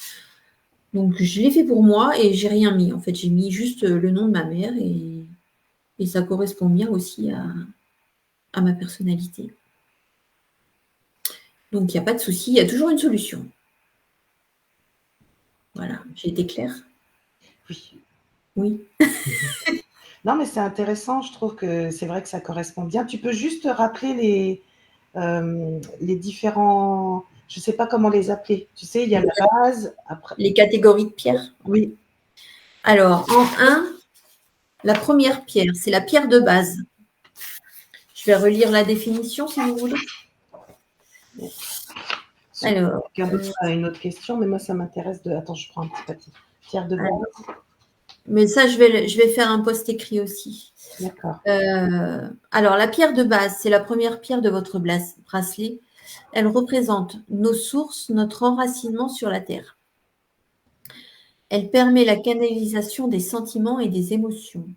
Donc, je l'ai fait pour moi et j'ai rien mis. En fait, j'ai mis juste le nom de ma mère et Et ça correspond bien aussi à ma personnalité. Donc, il n'y a pas de souci, il y a toujours une solution. Voilà, j'ai été claire? Oui. Oui. Non, mais c'est intéressant, je trouve que c'est vrai que ça correspond bien. Tu peux juste rappeler les différents, je ne sais pas comment les appeler. Tu sais, il y a la base, après. Les catégories de pierres. Oui. Alors, en 1, la première pierre, c'est la pierre de base. Je vais relire la définition si vous voulez. Alors, Quelqu'un d'autre a une autre question, mais moi, ça m'intéresse de. Attends, je prends un petit papier. Pierre de base. mais ça, je vais faire un post écrit aussi. D'accord. Alors, la pierre de base, c'est la première pierre de votre bracelet. Elle représente nos sources, notre enracinement sur la terre. Elle permet la canalisation des sentiments et des émotions.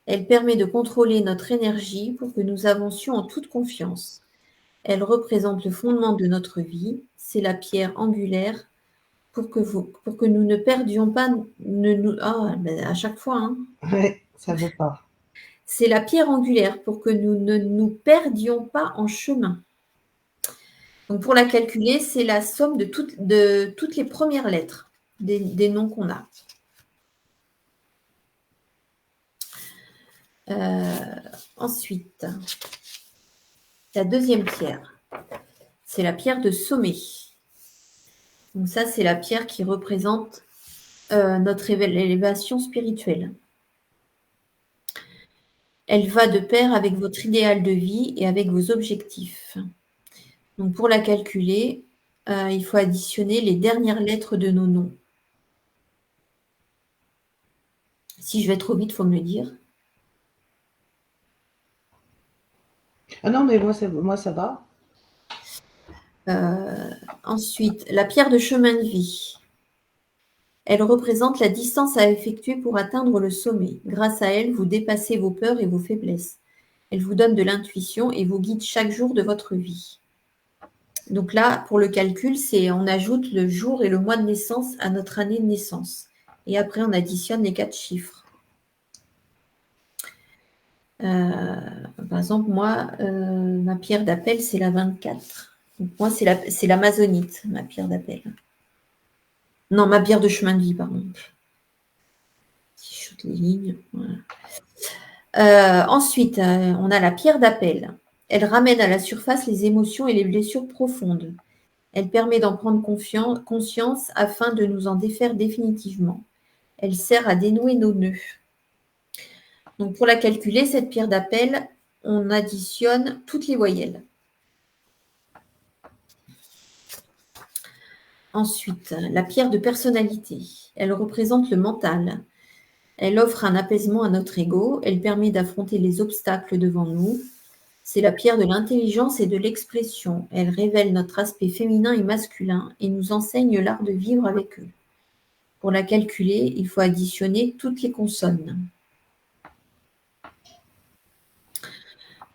Elle permet de contrôler notre énergie pour que nous avancions en toute confiance. Elle représente le fondement de notre vie. C'est la pierre angulaire pour que nous ne perdions pas. À chaque fois, hein. Ouais, ça veut pas. C'est la pierre angulaire pour que nous ne nous perdions pas en chemin. Donc pour la calculer, c'est la somme de toutes les premières lettres des noms qu'on a. Ensuite, la deuxième pierre, c'est la pierre de sommet. Donc ça, c'est la pierre qui représente notre élévation spirituelle. Elle va de pair avec votre idéal de vie et avec vos objectifs. Donc pour la calculer, il faut additionner les dernières lettres de nos noms. Si je vais trop vite, il faut me le dire. Ah non, mais moi, ça va. Ensuite, la pierre de chemin de vie. Elle représente la distance à effectuer pour atteindre le sommet. Grâce à elle, vous dépassez vos peurs et vos faiblesses. Elle vous donne de l'intuition et vous guide chaque jour de votre vie. Donc là, pour le calcul, on ajoute le jour et le mois de naissance à notre année de naissance. Et après, on additionne les 4 chiffres. Par exemple, moi, ma pierre d'appel, c'est la 24. Donc moi, c'est l'amazonite, ma pierre d'appel. Non, ma pierre de chemin de vie, pardon. Si je saute les lignes, voilà. Ensuite, on a la pierre d'appel. Elle ramène à la surface les émotions et les blessures profondes. Elle permet d'en prendre conscience afin de nous en défaire définitivement. Elle sert à dénouer nos nœuds. Donc, pour la calculer, cette pierre d'appel, on additionne toutes les voyelles. Ensuite, la pierre de personnalité. Elle représente le mental. Elle offre un apaisement à notre ego. Elle permet d'affronter les obstacles devant nous. C'est la pierre de l'intelligence et de l'expression. Elle révèle notre aspect féminin et masculin et nous enseigne l'art de vivre avec eux. Pour la calculer, il faut additionner toutes les consonnes.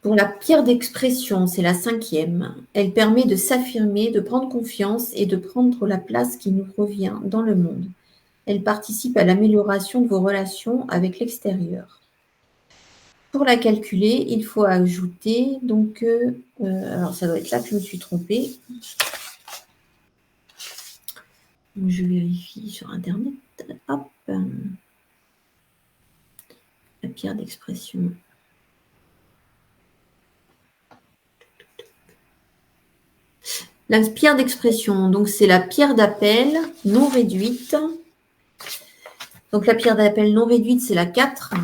Pour la pierre d'expression, c'est la 5e. Elle permet de s'affirmer, de prendre confiance et de prendre la place qui nous revient dans le monde. Elle participe à l'amélioration de vos relations avec l'extérieur. Pour la calculer, il faut ajouter, donc, alors ça doit être là que je me suis trompée. Donc, je vérifie sur Internet. Hop. La pierre d'expression. La pierre d'expression, donc c'est la pierre d'appel non réduite. Donc la pierre d'appel non réduite, c'est la 4.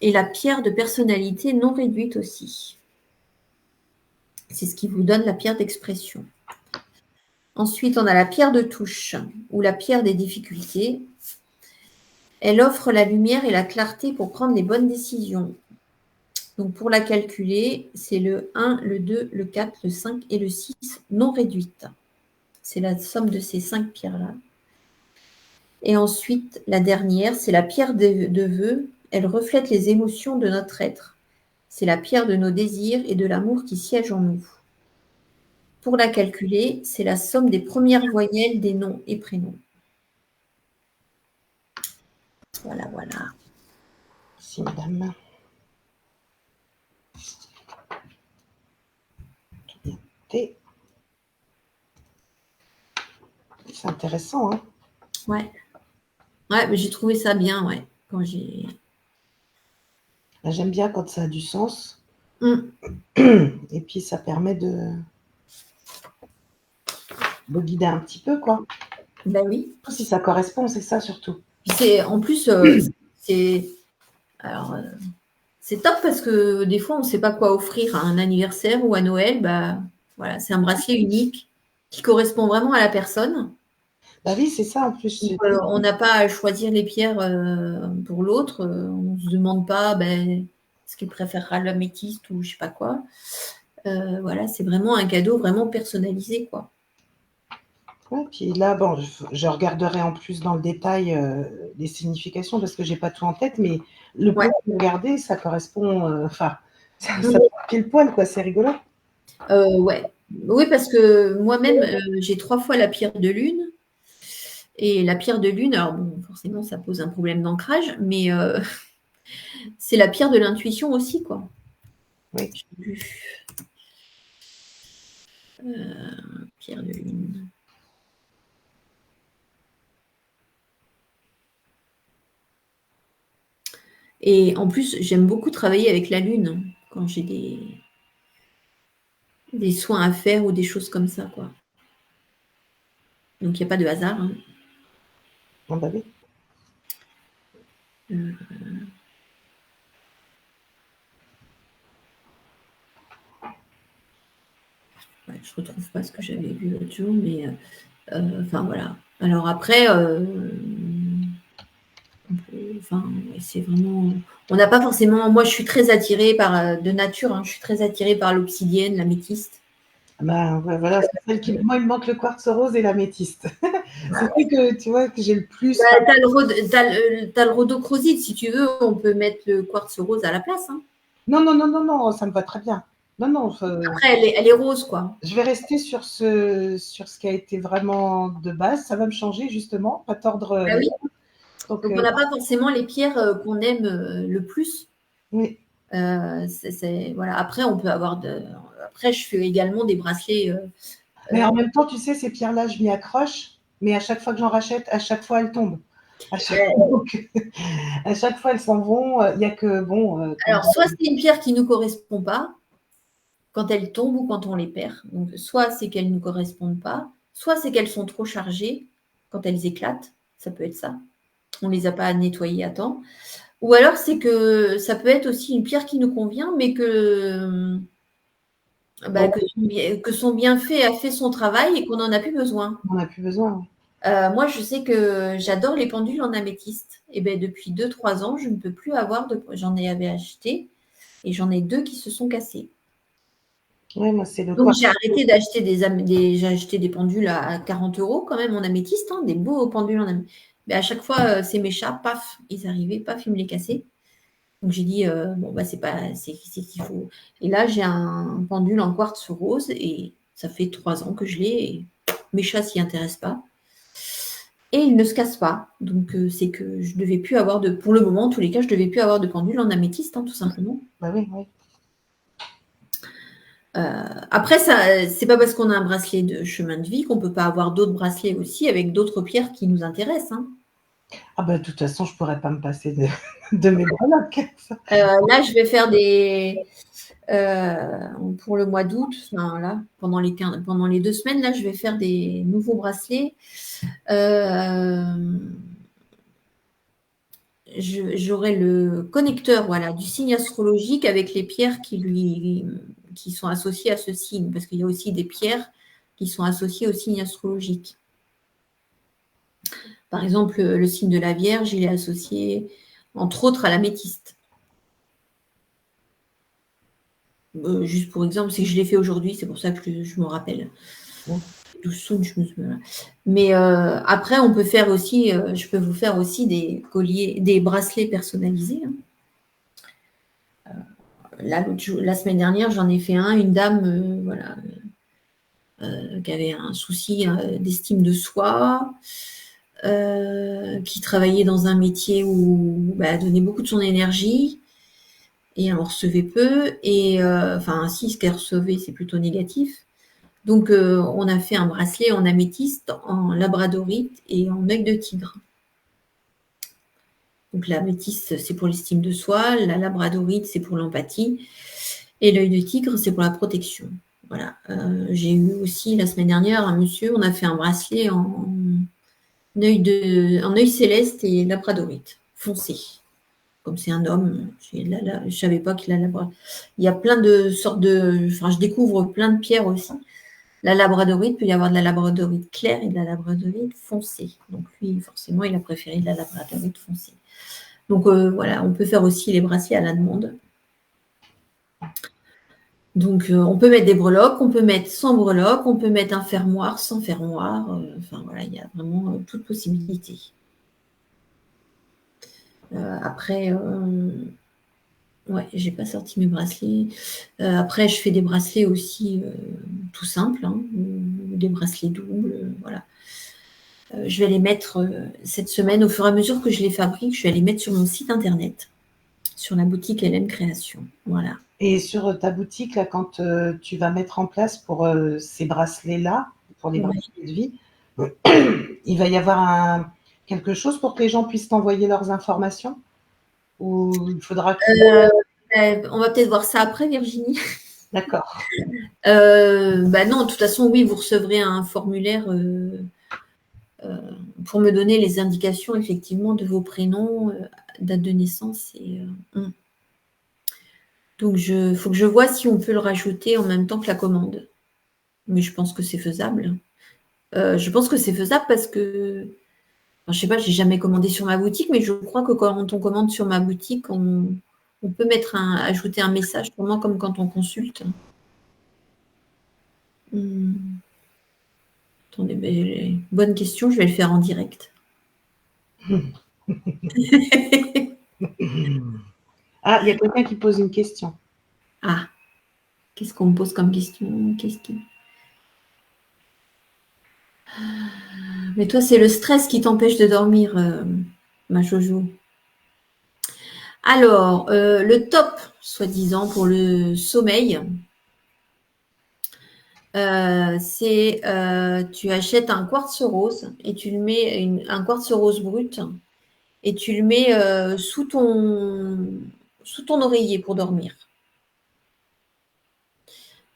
Et la pierre de personnalité non réduite aussi. C'est ce qui vous donne la pierre d'expression. Ensuite, on a la pierre de touche ou la pierre des difficultés. Elle offre la lumière et la clarté pour prendre les bonnes décisions. Donc pour la calculer, c'est le 1, le 2, le 4, le 5 et le 6 non réduite. C'est la somme de ces 5 pierres-là. Et ensuite, la dernière, c'est la pierre de vœux. Elle reflète les émotions de notre être. C'est la pierre de nos désirs et de l'amour qui siège en nous. Pour la calculer, c'est la somme des premières voyelles des noms et prénoms. Voilà, voilà. Merci, madame. thé. C'est intéressant, hein. Ouais. Ouais, mais j'ai trouvé ça bien, ouais. Quand j'ai. J'aime bien quand ça a du sens. Mm. Et puis ça permet de guider un petit peu, quoi. Ben oui. Si ça correspond, c'est ça surtout. C'est en plus, c'est alors c'est top parce que des fois on ne sait pas quoi offrir à un anniversaire ou à Noël. Bah voilà, c'est un bracelet unique qui correspond vraiment à la personne. Bah oui, c'est ça en plus. Donc, on n'a pas à choisir les pierres pour l'autre. On ne se demande pas est-ce qu'il préférera l'améthyste ou je sais pas quoi. Voilà, c'est vraiment un cadeau vraiment personnalisé, quoi. Ouais, puis là, bon, je regarderai en plus dans le détail les significations parce que j'ai pas tout en tête, mais le peu Ouais. que vous regardez, ça correspond, enfin, ça pile poil, quoi, c'est rigolo. Ouais. Oui, parce que moi-même, j'ai 3 fois la pierre de lune. Et la pierre de lune, alors bon, forcément, ça pose un problème d'ancrage, mais c'est la pierre de l'intuition aussi, quoi. Oui. J'ai vu. Pierre de lune. Et en plus, j'aime beaucoup travailler avec la lune quand j'ai des soins à faire ou des choses comme ça, quoi. Donc, il n'y a pas de hasard, hein. Ah bah oui. Euh, ouais, je ne retrouve pas ce que j'avais vu l'autre jour, mais enfin voilà. Alors après, enfin, c'est vraiment. On n'a pas forcément. Moi, je suis très attirée par de nature, hein, je suis très attirée par l'obsidienne, l'améthyste. Bah ouais, voilà, c'est celle qui. Moi, il me manque le quartz rose et l'améthyste. C'est celle que tu vois que j'ai le plus. T'as le rhodochrosite, si tu veux, on peut mettre le quartz rose à la place, hein. Non, non, non, non, non, ça me va très bien. Non, non, Après, elle est rose, quoi. je vais rester sur ce qui a été vraiment de base. Ça va me changer justement, pas tordre Ah les oui. gens. Donc, Donc, on n'a pas forcément les pierres qu'on aime le plus. oui. Voilà. Après, on peut avoir Après, je fais également des bracelets. Mais en même temps, tu sais, ces pierres-là, je m'y accroche, mais à chaque fois que j'en rachète, à chaque fois, elles tombent. À chaque, donc, à chaque fois, elles s'en vont. Il n'y a que, bon, Alors, soit c'est une pierre qui ne nous correspond pas quand elle tombe ou quand on les perd. Donc, soit c'est qu'elles ne nous correspondent pas, soit c'est qu'elles sont trop chargées quand elles éclatent. Ça peut être ça. On ne les a pas nettoyées à temps. Ou alors, c'est que ça peut être aussi une pierre qui nous convient, mais bon, que son bienfait a fait son travail et qu'on n'en a plus besoin. on n'a plus besoin. Moi, je sais que j'adore les pendules en améthyste. Et ben, depuis 2-3 ans, je ne peux plus avoir de. J'en avais acheté et j'en ai 2 qui se sont cassés. Oui, moi, c'est le Donc, quartz. j'ai arrêté d'acheter j'ai acheté des pendules à 40 € quand même en améthyste, hein, des beaux pendules en améthyste. Mais à chaque fois, c'est mes chats, paf, ils arrivaient, paf, ils me les cassaient. Donc, j'ai dit, bon, bah, c'est qu'il faut. Et là, j'ai un pendule en quartz rose et ça fait 3 ans que je l'ai. Et mes chats s'y intéressent pas. Et il ne se casse pas. Donc, c'est que je devais plus avoir de. Pour le moment, en tous les cas, je devais plus avoir de pendule en améthyste, hein, tout simplement. Bah oui, oui. Après, ça, c'est pas parce qu'on a un bracelet de chemin de vie qu'on peut pas avoir d'autres bracelets aussi avec d'autres pierres qui nous intéressent, hein. Ah bah, de toute façon, je pourrais pas me passer de mes breloques. Là, je vais faire pour le mois d'août, enfin, là, pendant les 2 semaines, là, je vais faire des nouveaux bracelets. J'aurai le connecteur, voilà, du signe astrologique avec les pierres qui sont associées à ce signe, parce qu'il y a aussi des pierres qui sont associées au signe astrologique. Par exemple, le signe de la Vierge, il est associé, entre autres, à l'améthyste. Juste pour exemple, c'est que je l'ai fait aujourd'hui, c'est pour ça que je me rappelle. Mais après, on peut faire aussi, je peux vous faire aussi des colliers, des bracelets personnalisés, hein. Là, la semaine dernière, j'en ai fait une dame, voilà, qui avait un souci d'estime de soi, qui travaillait dans un métier où elle donnait beaucoup de son énergie et elle en recevait peu. Et enfin, si ce qu'elle recevait, c'est plutôt négatif. Donc, on a fait un bracelet en améthyste, en labradorite et en œil de tigre. Donc, l'améthyste, c'est pour l'estime de soi, la labradorite, c'est pour l'empathie, et l'œil de tigre, c'est pour la protection. Voilà. J'ai eu aussi la semaine dernière un monsieur, on a fait un bracelet en œil céleste et labradorite, foncé. Comme c'est un homme, je ne savais pas qu'il a labradorite. Il y a plein de sortes de. Enfin, je découvre plein de pierres aussi. La labradorite, peut y avoir de la labradorite claire et de la labradorite foncée. Donc lui, forcément, il a préféré de la labradorite foncée. Donc voilà, on peut faire aussi les bracelets à la demande. Donc on peut mettre des breloques, on peut mettre sans breloques, on peut mettre un fermoir sans fermoir. Enfin voilà, il y a vraiment toute possibilité. Après, ouais, j'ai pas sorti mes bracelets. Après, je fais des bracelets aussi tout simples, hein, ou des bracelets doubles, voilà. Je vais les mettre cette semaine, au fur et à mesure que je les fabrique, je vais les mettre sur mon site internet, sur la boutique LM Création. Voilà. Et sur ta boutique, là, quand tu vas mettre en place pour ces bracelets-là, pour les Ouais. bracelets de vie, il va y avoir quelque chose pour que les gens puissent t'envoyer leurs informations? Ou il faudra que... On va peut-être voir ça après, Virginie. D'accord. Non, de toute façon, oui, vous recevrez un formulaire pour me donner les indications, effectivement, de vos prénoms, date de naissance. Donc, il faut que je vois si on peut le rajouter en même temps que la commande. Mais je pense que c'est faisable. Je pense que c'est faisable parce que, enfin, je sais pas, j'ai jamais commandé sur ma boutique, mais je crois que quand on commande sur ma boutique, on peut ajouter un message, pour moi, comme quand on consulte. Attendez, bonne question, je vais le faire en direct. Ah, il y a quelqu'un qui pose une question. Ah, qu'est-ce qu'on me pose comme question? Mais toi, c'est le stress qui t'empêche de dormir, ma Jojo. Alors, le top, soi-disant, pour le sommeil, c'est tu achètes un quartz rose et tu le mets, un quartz rose brut, et tu le mets sous ton oreiller pour dormir.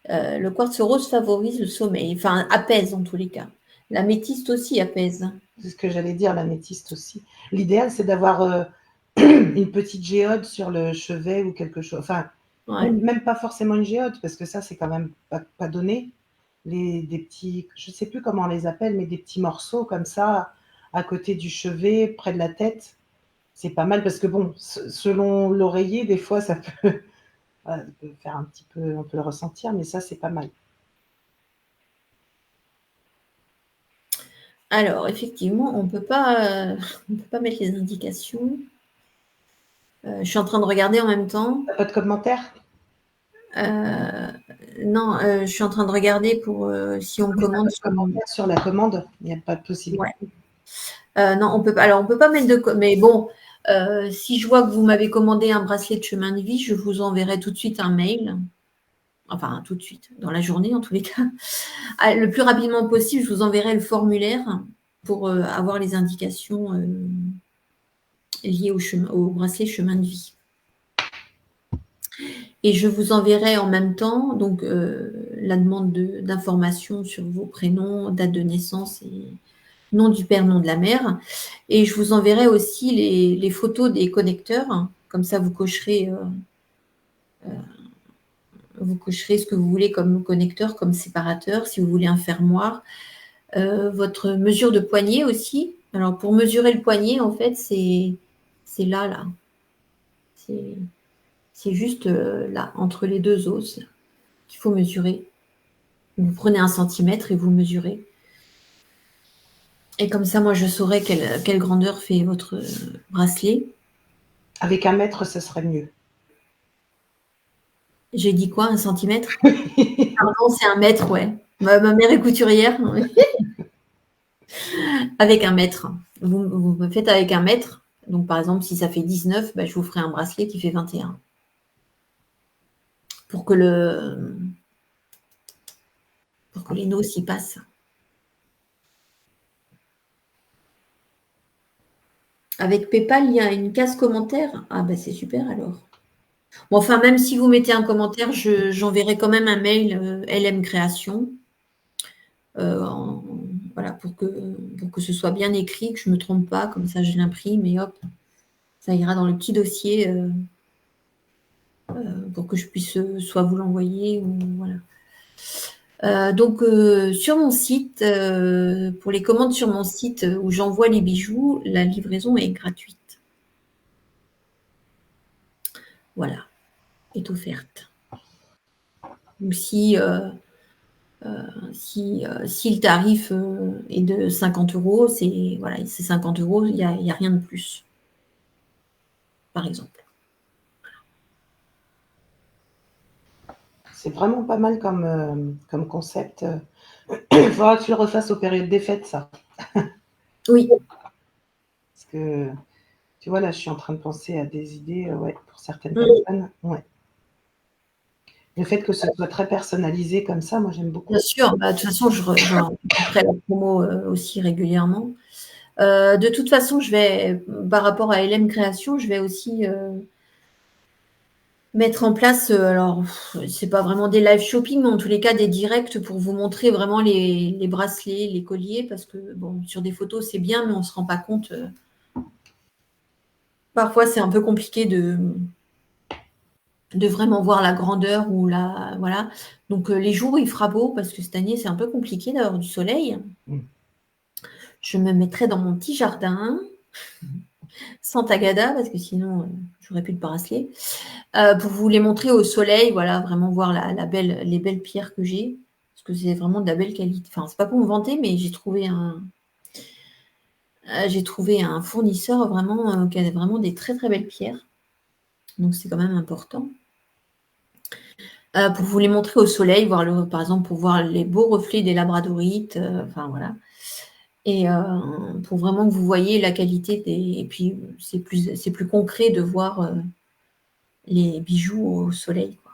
Le quartz rose favorise le sommeil, enfin apaise en tous les cas. L'améthyste aussi apaise. C'est ce que j'allais dire, l'améthyste aussi. L'idéal, c'est d'avoir une petite géode sur le chevet ou quelque chose. Enfin, Ouais. même pas forcément une géode, parce que ça, c'est quand même pas donné. Des petits, je sais plus comment on les appelle, mais des petits morceaux comme ça, à côté du chevet, près de la tête. C'est pas mal parce que bon, selon l'oreiller, des fois, ça peut, voilà, ça peut faire un petit peu, on peut le ressentir, mais ça, c'est pas mal. Alors, effectivement, on peut pas mettre les indications. Je suis en train de regarder en même temps. T'as pas de commentaires? Non, je suis en train de regarder pour si on commande sur la commande, il n'y a pas de possibilité. Ouais. Non, on peut pas. Alors, on peut pas mettre de. Mais bon, si je vois que vous m'avez commandé un bracelet de chemin de vie, je vous enverrai tout de suite un mail. Enfin, tout de suite, dans la journée en tous les cas. Le plus rapidement possible, je vous enverrai le formulaire pour avoir les indications liées au bracelet chemin de vie. Et je vous enverrai en même temps donc la demande d'informations sur vos prénoms, date de naissance et nom du père, nom de la mère. Et je vous enverrai aussi les photos des connecteurs. Comme ça, vous cocherez ce que vous voulez comme connecteur, comme séparateur, si vous voulez un fermoir. Votre mesure de poignet aussi. Alors, pour mesurer le poignet, en fait, c'est là. C'est juste là, entre les deux os, qu'il faut mesurer. Vous prenez 1 centimètre et vous mesurez. Et comme ça, moi, je saurai quelle grandeur fait votre bracelet. Avec 1 mètre, ce serait mieux. J'ai dit quoi, 1 centimètre? Pardon, c'est 1 mètre, ouais. Ma mère est couturière. Avec 1 mètre. Vous me faites avec 1 mètre. Donc, par exemple, si ça fait 19, je vous ferai un bracelet qui fait 21. Pour que pour que les noces y passent. Avec PayPal, il y a une case commentaire. Ah ben c'est super alors. Bon, enfin, même si vous mettez un commentaire, j'enverrai quand même un mail LM Création. Voilà, pour que ce soit bien écrit, que je ne me trompe pas, comme ça je l'imprime et hop, ça ira dans le petit dossier pour que je puisse soit vous l'envoyer ou voilà. Donc sur mon site, pour les commandes sur mon site où j'envoie les bijoux, la livraison est gratuite. Voilà, est offerte. Donc si le tarif est de 50 €, c'est voilà, 50 €, il n'y a rien de plus, par exemple. C'est vraiment pas mal comme concept. Il faudra que tu le refasses aux périodes des fêtes, ça. Oui. Parce que, tu vois, là, je suis en train de penser à des idées, ouais, pour certaines personnes. Ouais. Le fait que ce soit très personnalisé comme ça, moi, j'aime beaucoup. Bien sûr, bah, de toute façon, je ferai la promo aussi régulièrement. De toute façon, je vais, par rapport à LM Création, je vais aussi mettre en place, alors, c'est pas vraiment des live shopping, mais en tous les cas, des directs pour vous montrer vraiment les bracelets, les colliers, parce que, bon, sur des photos, c'est bien, mais on ne se rend pas compte. Parfois, c'est un peu compliqué de vraiment voir la grandeur ou la. Voilà. Donc, les jours où il fera beau, parce que cette année, c'est un peu compliqué d'avoir du soleil. Je me mettrai dans mon petit jardin, sans tagada, parce que sinon, j'aurais plus de bracelet, pour vous les montrer au soleil, voilà, vraiment voir les belles pierres que j'ai, parce que c'est vraiment de la belle qualité. Enfin, c'est pas pour me vanter, mais j'ai trouvé un fournisseur vraiment qui a vraiment des très très belles pierres, donc c'est quand même important. Pour vous les montrer au soleil, par exemple, pour voir les beaux reflets des labradorites, enfin voilà. Et pour vraiment que vous voyez la qualité et puis c'est plus concret de voir les bijoux au soleil, quoi.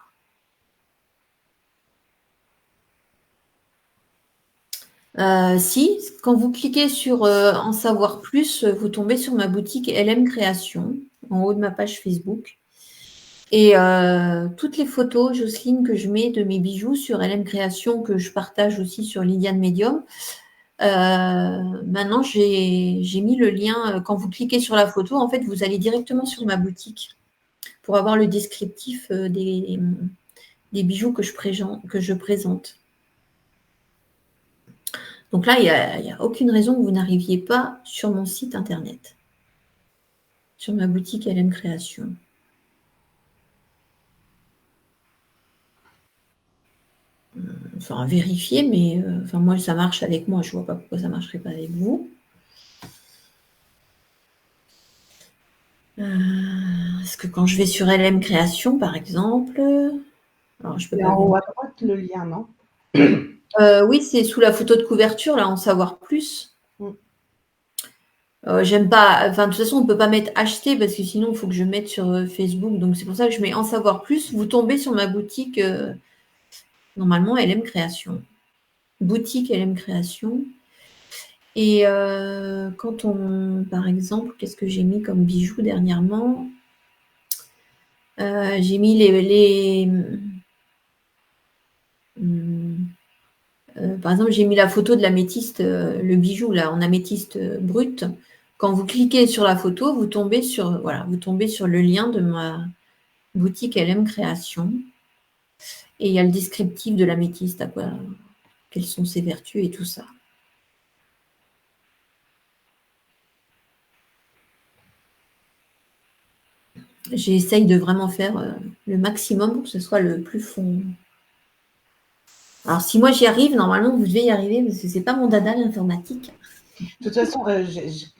Si, quand vous cliquez sur en savoir plus, vous tombez sur ma boutique LM Création, en haut de ma page Facebook. Et toutes les photos, Jocelyne, que je mets de mes bijoux sur LM Création, que je partage aussi sur Lydiane Medium, maintenant j'ai mis le lien. Quand vous cliquez sur la photo, en fait, vous allez directement sur ma boutique pour avoir le descriptif des bijoux que je présente. Donc là, il n'y a aucune raison que vous n'arriviez pas sur mon site internet, sur ma boutique LM Création. Enfin, vérifier, mais moi, ça marche avec moi. Je ne vois pas pourquoi ça ne marcherait pas avec vous. Parce que quand je vais sur LM Création, par exemple, alors je peux C'est pas en haut vous. à droite, le lien, non? Oui, c'est sous la photo de couverture, là, en savoir plus. J'aime pas. Enfin, de toute façon, on ne peut pas mettre acheter parce que sinon, il faut que je mette sur Facebook. Donc, c'est pour ça que je mets en savoir plus. Vous tombez sur ma boutique, normalement, LM Création. Boutique LM Création. Et quand par exemple, qu'est-ce que j'ai mis comme bijoux dernièrement? J'ai mis par exemple, j'ai mis la photo de l'améthyste, le bijou là, en améthyste brut. Quand vous cliquez sur la photo, vous tombez sur le lien de ma boutique LM Création. Et il y a le descriptif de l'améthyste, quelles sont ses vertus et tout ça. J'essaye de vraiment faire le maximum pour que ce soit le plus fond. Alors, si moi j'y arrive, normalement, vous devez y arriver parce que c'est pas mon dada, l'informatique. De toute façon,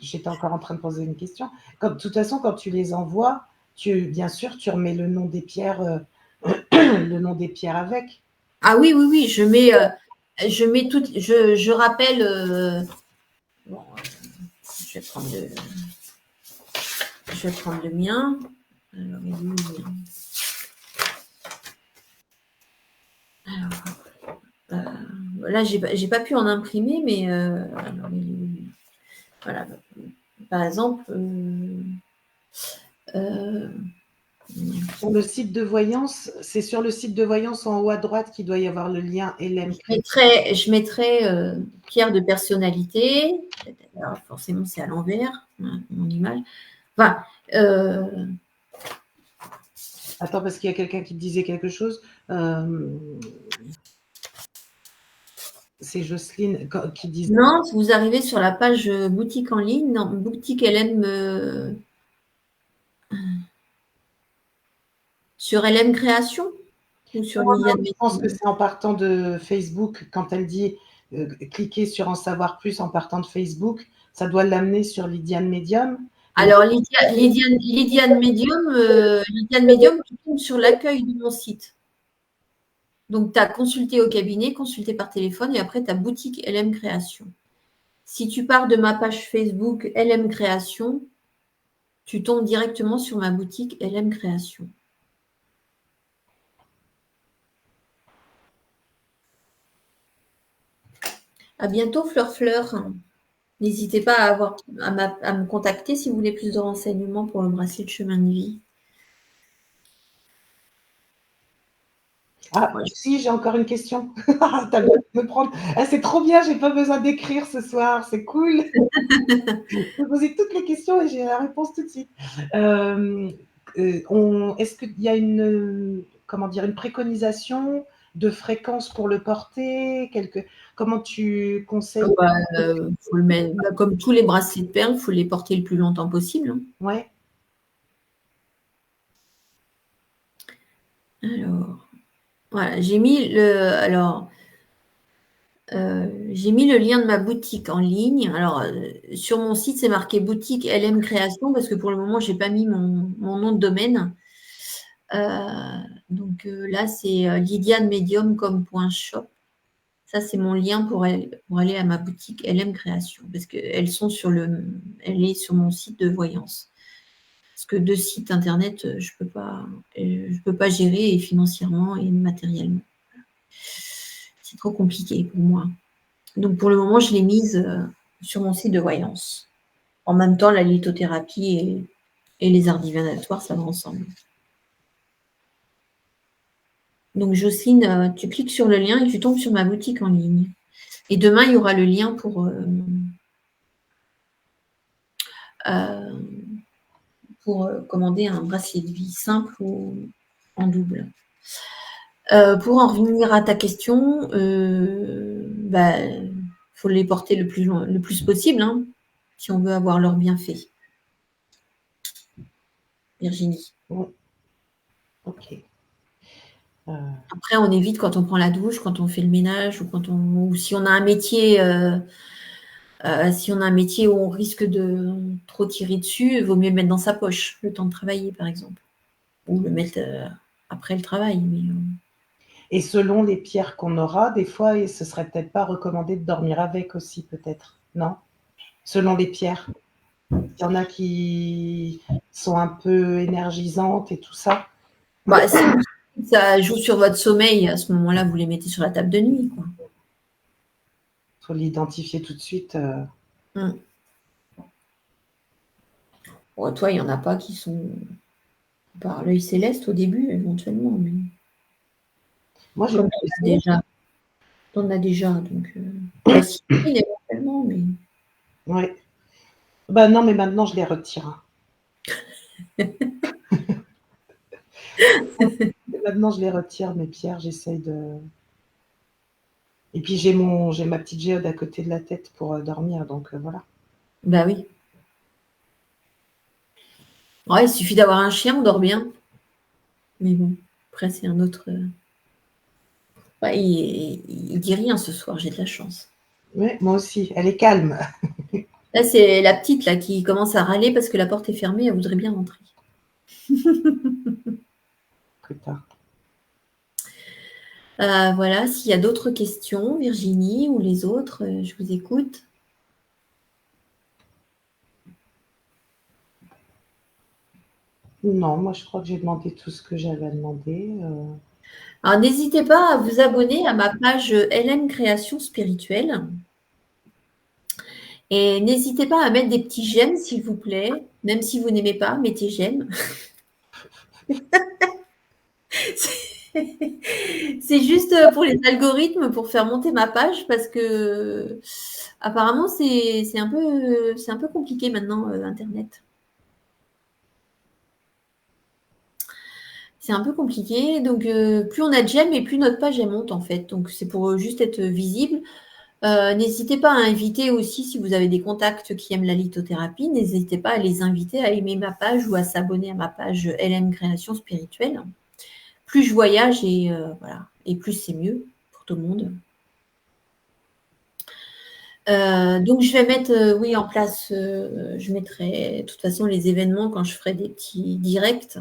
j'étais encore en train de poser une question. De toute façon, quand tu les envoies, bien sûr, tu remets le nom des pierres, le nom des pierres avec. Ah oui, je mets toutes, je rappelle. Bon, je vais prendre le mien. Alors, il est où, le mien? Alors, là, j'ai pas pu en imprimer, mais voilà. Par exemple, Sur le site de voyance, c'est sur le site de voyance en haut à droite qu'il doit y avoir le lien LM je mettrais pierre de personnalité. Alors, forcément, c'est à l'envers, hein, mon image. Enfin, Attends, parce qu'il y a quelqu'un qui disait quelque chose. C'est Jocelyne qui disait. non, vous arrivez sur la page boutique en ligne, non, boutique LM sur LM Création ou sur Liliane Je pense que Médine. c'est en partant de Facebook, quand elle dit cliquer sur en savoir plus en partant de Facebook, ça doit l'amener sur Lydiane Medium. Et Alors, Lydiane Medium, tu tombes sur l'accueil de mon site. Donc, tu as consulté au cabinet, consulté par téléphone, et après, tu as boutique LM Création. Si tu pars de ma page Facebook LM Création, tu tombes directement sur ma boutique LM Création. À bientôt, Fleur Fleur. N'hésitez pas à me contacter si vous voulez plus de renseignements pour le bracelet de chemin de vie. ah, Voilà. si, j'ai encore une question. T'as bien de me prendre. Ah, c'est trop bien, j'ai pas besoin d'écrire ce soir, c'est cool. Je peux poser toutes les questions et j'ai la réponse tout de suite. Est-ce qu'il y a comment dire, une préconisation de fréquence pour le porter comment tu conseilles? Faut le mettre, comme tous les bracelets de perles, il faut les porter le plus longtemps possible, hein. Ouais. Alors, voilà, j'ai mis le lien de ma boutique en ligne. Alors, sur mon site, c'est marqué boutique LM Création parce que pour le moment, je n'ai pas mis mon nom de domaine. Donc là, c'est lydianemedium.com.shop. Ça, c'est mon lien pour aller à ma boutique LM Création parce qu'elle est sur mon site de voyance. Parce que 2 sites internet, je peux pas gérer et financièrement et matériellement. C'est trop compliqué pour moi. Donc pour le moment, je l'ai mise sur mon site de voyance. En même temps, la lithothérapie et les arts divinatoires, ça va ensemble. Donc Jocelyne, tu cliques sur le lien et tu tombes sur ma boutique en ligne. Et demain, il y aura le lien pour commander un bracelet de vie simple ou en double. Pour en revenir à ta question, faut les porter le plus possible, hein, si on veut avoir leur bienfait. Virginie. Ouais. Ok. Après, on évite quand on prend la douche, quand on fait le ménage ou si on a un métier, où on risque de trop tirer dessus, il vaut mieux le mettre dans sa poche le temps de travailler, par exemple, ou le mettre après le travail. Et selon les pierres qu'on aura, des fois, ce serait peut-être pas recommandé de dormir avec aussi, peut-être, non? Selon les pierres. Il y en a qui sont un peu énergisantes et tout ça. Si ça joue sur votre sommeil, à ce moment-là, vous les mettez sur la table de nuit, quoi. Il faut l'identifier tout de suite. Bon, toi, il n'y en a pas qui sont par l'œil céleste au début, éventuellement, mais Moi, j'ai comme pas essayé. t'en as déjà, donc la citrine éventuellement, mais Ouais. Bah non, mais maintenant, je les retire. Maintenant, je les retire, mes pierres. J'essaye de. Et puis, j'ai ma petite géode à côté de la tête pour dormir, donc voilà. bah oui. Ouais, il suffit d'avoir un chien, on dort bien. Mais bon, après, c'est un autre. Ouais, il dit rien ce soir, j'ai de la chance. Ouais, moi aussi. Elle est calme. Là, c'est la petite là qui commence à râler parce que la porte est fermée, elle voudrait bien rentrer. Putain. Voilà, s'il y a d'autres questions, Virginie ou les autres, je vous écoute. Non, moi, je crois que j'ai demandé tout ce que j'avais à demander. Alors, n'hésitez pas à vous abonner à ma page LM Création Spirituelle. Et n'hésitez pas à mettre des petits j'aime, s'il vous plaît. Même si vous n'aimez pas, mettez j'aime. C'est juste pour les algorithmes, pour faire monter ma page, parce que apparemment, c'est un peu compliqué maintenant, Internet. C'est un peu compliqué. Donc, plus on a de j'aime et plus notre page elle monte, en fait. Donc, c'est pour juste être visible. N'hésitez pas à inviter aussi, si vous avez des contacts qui aiment la lithothérapie, n'hésitez pas à les inviter à aimer ma page ou à s'abonner à ma page LM Création Spirituelle. Plus je voyage et voilà, et plus c'est mieux pour tout le monde. Donc je vais mettre, oui, en place, je mettrai de toute façon les événements quand je ferai des petits directs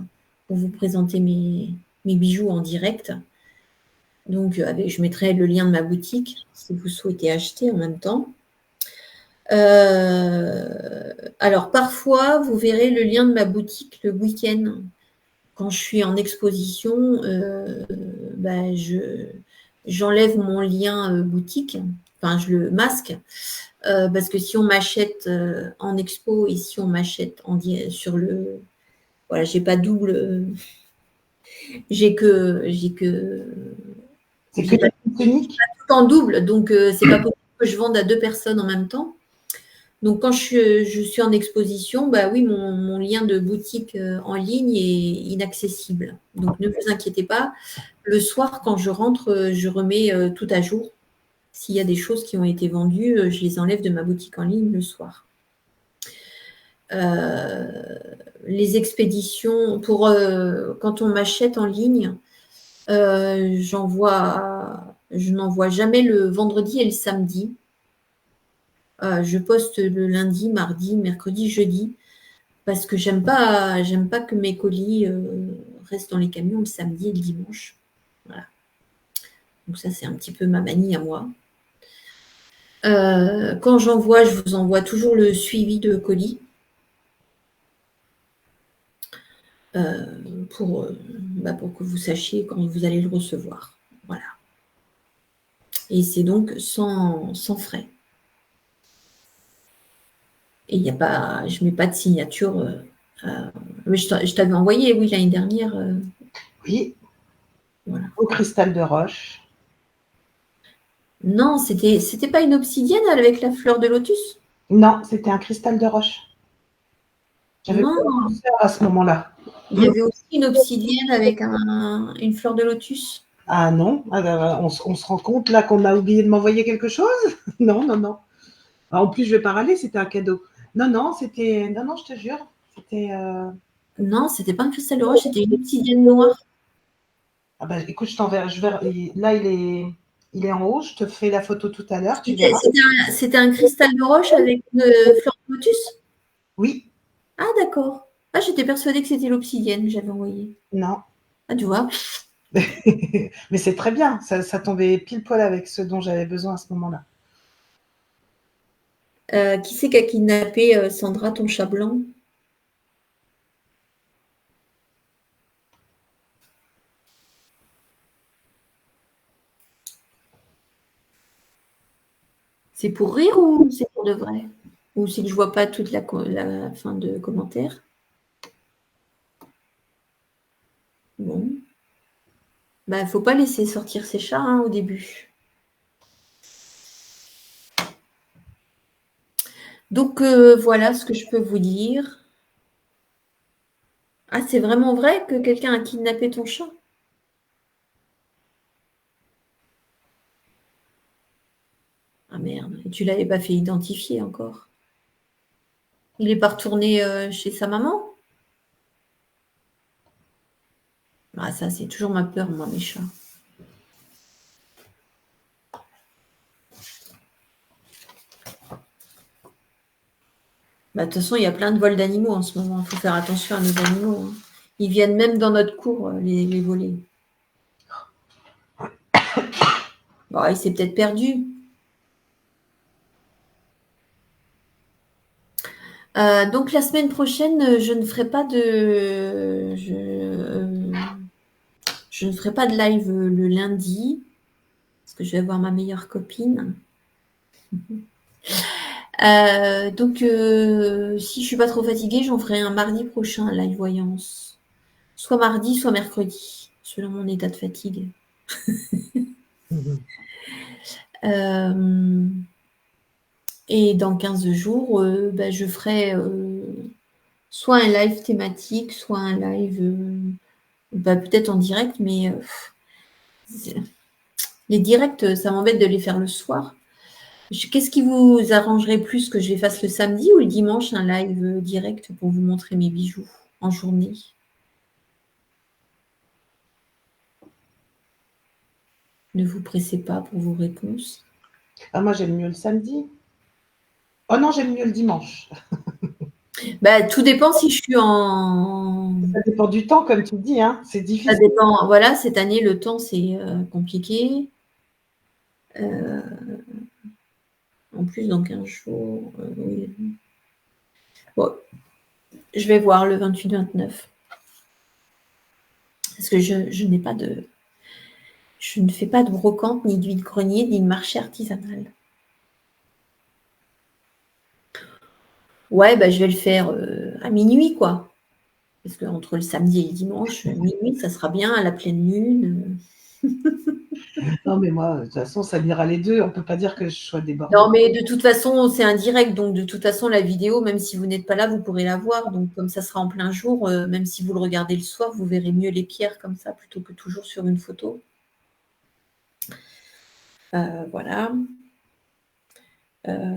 pour vous présenter mes bijoux en direct. Donc je mettrai le lien de ma boutique si vous souhaitez acheter en même temps. Alors parfois, vous verrez le lien de ma boutique le week-end. Quand je suis en exposition, j'enlève mon lien boutique, enfin je le masque, parce que si on m'achète en expo et si on m'achète sur le... Voilà, j'ai pas double... j'ai C'est que pas des uniques. tout en double, donc c'est pas possible que je vende à 2 personnes en même temps. Donc, quand je suis en exposition, bah oui, mon lien de boutique en ligne est inaccessible. Donc, ne vous inquiétez pas. Le soir, quand je rentre, je remets tout à jour. S'il y a des choses qui ont été vendues, je les enlève de ma boutique en ligne le soir. Les expéditions, quand on m'achète en ligne, je n'envoie jamais le vendredi et le samedi. Je poste le lundi, mardi, mercredi, jeudi, parce que j'aime pas que mes colis restent dans les camions le samedi et le dimanche. Voilà. Donc ça, c'est un petit peu ma manie à moi. Quand j'envoie, je vous envoie toujours le suivi de colis pour que vous sachiez quand vous allez le recevoir. Voilà. Et c'est donc sans frais. Et il n'y a pas, je ne mets pas de signature. Mais je t'avais envoyé, oui, l'année dernière. Oui. Voilà. Au cristal de roche. Non, c'était pas une obsidienne avec la fleur de lotus? Non, c'était un cristal de roche. J'avais Non, peur à ce moment-là. il y avait aussi une obsidienne avec une fleur de lotus. Ah non, on se rend compte là qu'on a oublié de m'envoyer quelque chose. Non, non, non. En plus, je vais pas râler, c'était un cadeau. Non, non, c'était. Non, non, je te jure. C'était. Non, c'était pas un cristal de roche, c'était une obsidienne noire. Ah bah écoute, je t'enverrai. Là, il est en haut. Je te fais la photo tout à l'heure, tu C'était verras. c'était un cristal de roche avec une fleur de lotus? Oui, Ah, d'accord. Ah, j'étais persuadée que c'était l'obsidienne que j'avais envoyée. non. Ah, tu vois. Mais c'est très bien. Ça tombait pile poil avec ce dont j'avais besoin à ce moment-là. Qui c'est qui a kidnappé Sandra, ton chat blanc? C'est pour rire ou c'est pour de vrai? Ou c'est que je vois pas toute la fin de commentaire? Bon. Bah, faut pas laisser sortir ses chats hein, au début. Donc voilà ce que je peux vous dire. Ah, c'est vraiment vrai que quelqu'un a kidnappé ton chat? Ah merde, et tu l'avais pas fait identifier encore? Il est pas retourné chez sa maman? Ah, ça, c'est toujours ma peur, moi, mes chats. Bah, de toute façon, il y a plein de vols d'animaux en ce moment. Il faut faire attention à nos animaux. Hein. Ils viennent même dans notre cour, les voler. Bon, il s'est peut-être perdu. Donc la semaine prochaine, je ne ferai pas de... Je Je ne ferai pas de live le lundi, parce que je vais voir ma meilleure copine. Donc, si je suis pas trop fatiguée, j'en ferai un mardi prochain, un live voyance. Soit mardi, soit mercredi, selon mon état de fatigue. Et dans 15 jours, je ferai soit un live thématique, soit un live peut-être en direct, mais les directs, ça m'embête de les faire le soir. Qu'est-ce qui vous arrangerait plus, que je les fasse le samedi ou le dimanche, un live direct pour vous montrer mes bijoux en journée? Ne vous pressez pas pour vos réponses. Ah, moi, j'aime mieux le samedi. Oh non, j'aime mieux le dimanche. Tout dépend si je suis en... Ça dépend du temps, comme tu dis, hein. C'est Ça difficile. dépend. Voilà, cette année, le temps, c'est compliqué. En plus, dans 15 jours, oui. Bon, je vais voir le 28-29. Parce que je n'ai pas de... Je ne fais pas de brocante, ni de vide-grenier, ni de marché artisanal. Ouais, je vais le faire à minuit, quoi. Parce qu'entre le samedi et le dimanche, minuit, ça sera bien, à la pleine lune. Non, mais moi, de toute façon, ça ira les deux. On ne peut pas dire que je sois débordée. Non, mais de toute façon, c'est un direct. Donc, de toute façon, la vidéo, même si vous n'êtes pas là, vous pourrez la voir. Donc, comme ça sera en plein jour, même si vous le regardez le soir, vous verrez mieux les pierres comme ça, plutôt que toujours sur une photo. Voilà.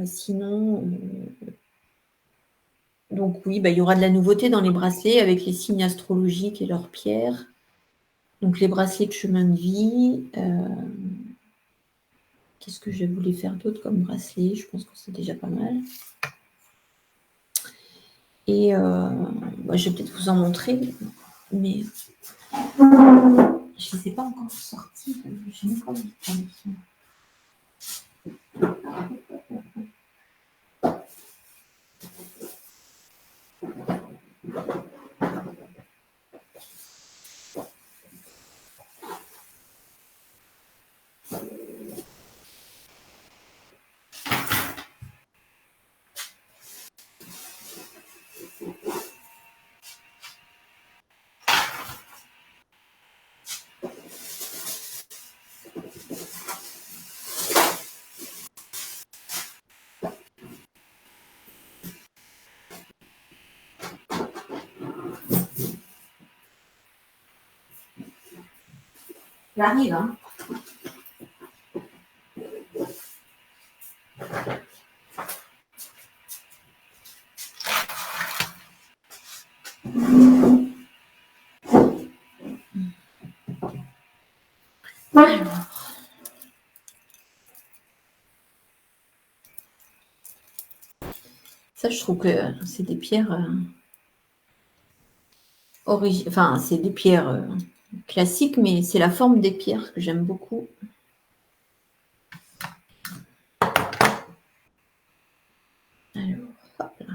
Sinon, donc oui, il y aura de la nouveauté dans les bracelets avec les signes astrologiques et leurs pierres. Donc, les bracelets de chemin de vie. Qu'est-ce que je voulais faire d'autre comme bracelet? Je pense que c'est déjà pas mal. Et je vais peut-être vous en montrer, mais je ne les ai pas encore sortis. Je n'ai pas vu. J'arrive, hein. Alors. Ça, je trouve que c'est des pierres enfin, c'est des pierres classiques, mais c'est la forme des pierres que j'aime beaucoup. Alors, hop là.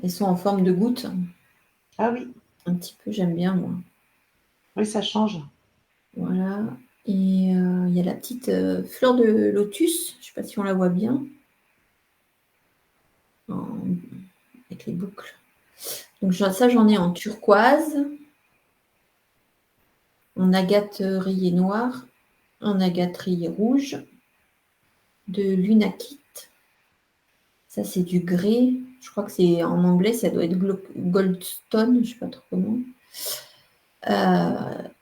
Elles sont en forme de gouttes. Ah oui. Un petit peu, j'aime bien, moi. Oui, ça change. Voilà. Et il y a la petite fleur de lotus. Je ne sais pas si on la voit bien. Avec les boucles. Donc ça, j'en ai en turquoise, en agate rayée noire, en agate rayée rouge, de lunakite. Ça, c'est du grès. Je crois que c'est en anglais, ça doit être goldstone, je ne sais pas trop comment.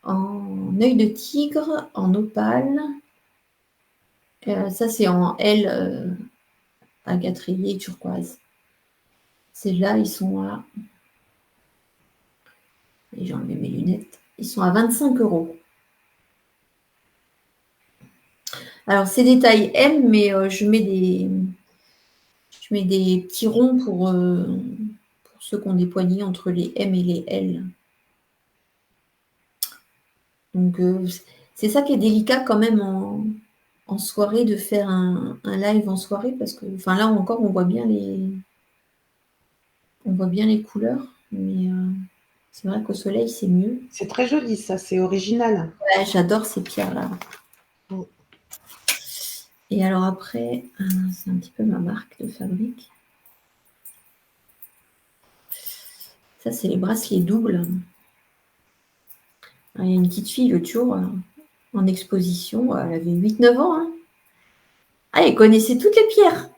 En œil de tigre, en opale. Ça, c'est en L, agate rayée turquoise. Celles-là, ils sont à... Et j'ai enlevé mes lunettes. Ils sont à 25 €. Alors, c'est des tailles M, mais je mets des petits ronds pour ceux qui ont des poignées entre les M et les L. Donc, c'est ça qui est délicat quand même en soirée, de faire un live en soirée, parce que, enfin là encore, on voit bien les couleurs, mais C'est vrai qu'au soleil, c'est mieux. C'est très joli, ça, c'est original. Ouais, j'adore ces pierres-là. Mm. Et alors après, c'est un petit peu ma marque de fabrique. Ça, c'est les bracelets doubles. Il y a une petite fille l'autre jour en exposition. Elle avait 8-9 ans. Hein. Ah, elle connaissait toutes les pierres.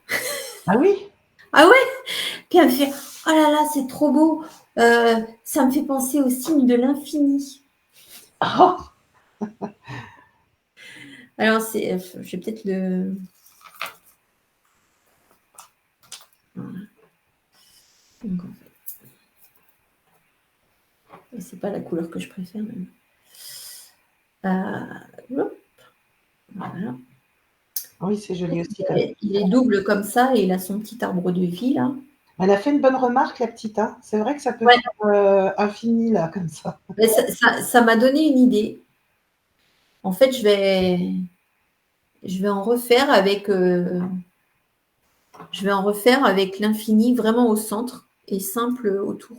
Ah oui? Ah ouais? Puis elle me fait, oh là là, c'est trop beau. Ça me fait penser au signe de l'infini. Oh, Alors, je vais peut-être le... Voilà. Donc, en fait, c'est pas la couleur que je préfère même. Hop, voilà. oui, c'est joli aussi. Comme... Il est double comme ça et il a son petit arbre de vie là. Elle a fait une bonne remarque, la petite. Hein. C'est vrai que ça peut Ouais. faire infini, là, comme ça. Mais ça m'a donné une idée. En fait, je vais en refaire avec l'infini vraiment au centre et simple autour.